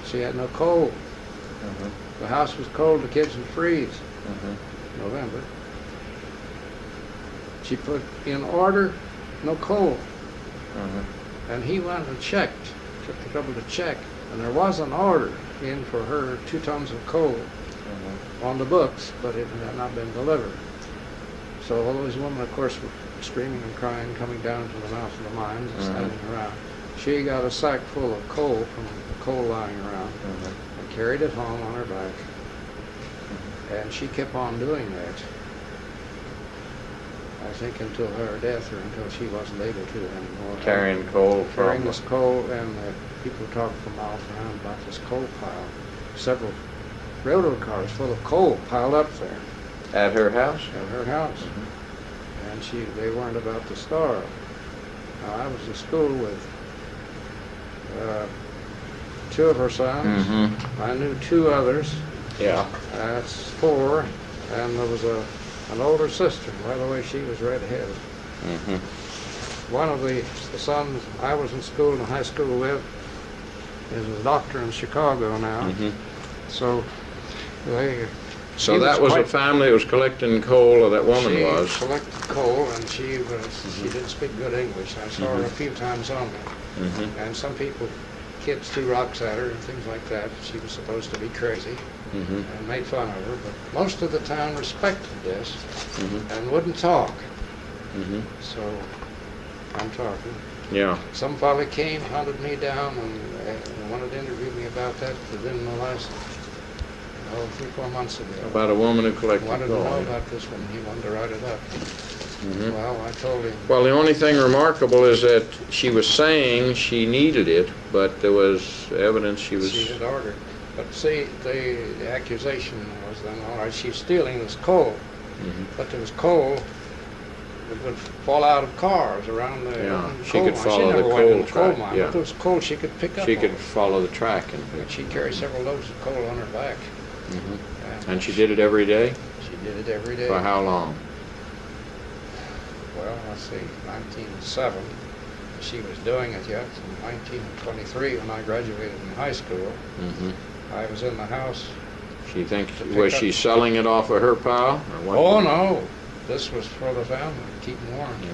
She had no coal. The house was cold, the kids would freeze. November. She put in order, no coal. And he went and checked, took the trouble to check, and there was an order in for her 2 tons of coal on the books, but it had not been delivered. So all those women, of course, were screaming and crying, coming down to the mouth of the mines and standing around. She got a sack full of coal from the coal lying around and carried it home on her back. And she kept on doing that, I think, until her death, or until she wasn't able to anymore. Carrying coal from... Carrying this coal, and people talked for miles around about this coal pile. Several railroad cars full of coal piled up there At her house? at her house. And they weren't about to starve. Now, I was in school with two of her sons. Mm-hmm. I knew two others. Yeah. That's four. And there was an older sister. By the way, she was redheaded. Mm-hmm. One of the sons I was in school, in high school with, is a doctor in Chicago now. Mm-hmm. So they. So he that was a quite- family that was collecting coal, or that woman she was? collected coal, and she didn't speak good English. I saw her a few times on there. Mm-hmm. And some people, kids threw rocks at her and things like that. She was supposed to be crazy Mm-hmm. and made fun of her. But most of the town respected this Mm-hmm. and wouldn't talk. Mm-hmm. So I'm talking. Yeah. Some fella came, hunted me down, and wanted to interview me about that within the last 3-4 months ago. About a woman who collected Wanted to know coal. about this one. He wanted to write it up. Mhm. Well, I told him. Well, the only thing remarkable is that she was saying she needed it, but there was evidence she was... She had ordered. But see, the accusation was then, all right, she's stealing this coal. Mhm. But there was coal that would fall out of cars around the Yeah, around the she coal could mine. follow She the never went in coal the coal track, mine, yeah. but there was coal she could pick up She could on. follow the track. But she carried several loads of coal on her back. Mhm. And she did it every day? She did it every day. For how long? Well, let's see, 1907. She was doing it yet. In 1923, when I graduated in high school, Mm-hmm. I was in the house. She thinks, To pick was up- she selling it off of her pile? Or what? Oh, no. This was for the family, keep them warm. Yeah.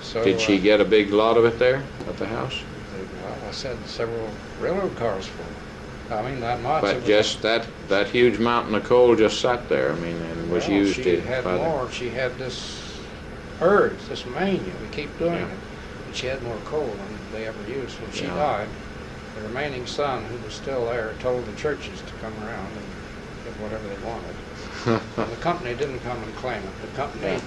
So, Did she get a big lot of it there at the house? well, I said several railroad cars full. I mean, not much. It But was just that huge mountain of coal just sat there, I mean, and was well, used she to... had by the- more. She had this urge, this mania to keep doing Yeah. it. But she had more coal than they ever used. When she Yeah. died, the remaining son, who was still there, told the churches to come around and get whatever they wanted. And the company didn't come and claim it. Yeah.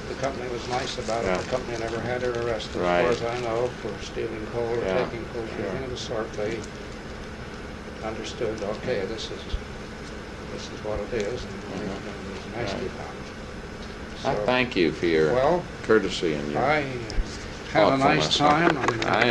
The company was nice about it. Yeah. The company never had her arrested, Right. as far as I know, for stealing coal or Yeah. taking coal, Sure. anything of the sort. They understood, okay, this is what it is, and Mhm. it was nice Right. about it. I So, thank you for your well, courtesy and your... I had a nice thoughtfulness. time. And, I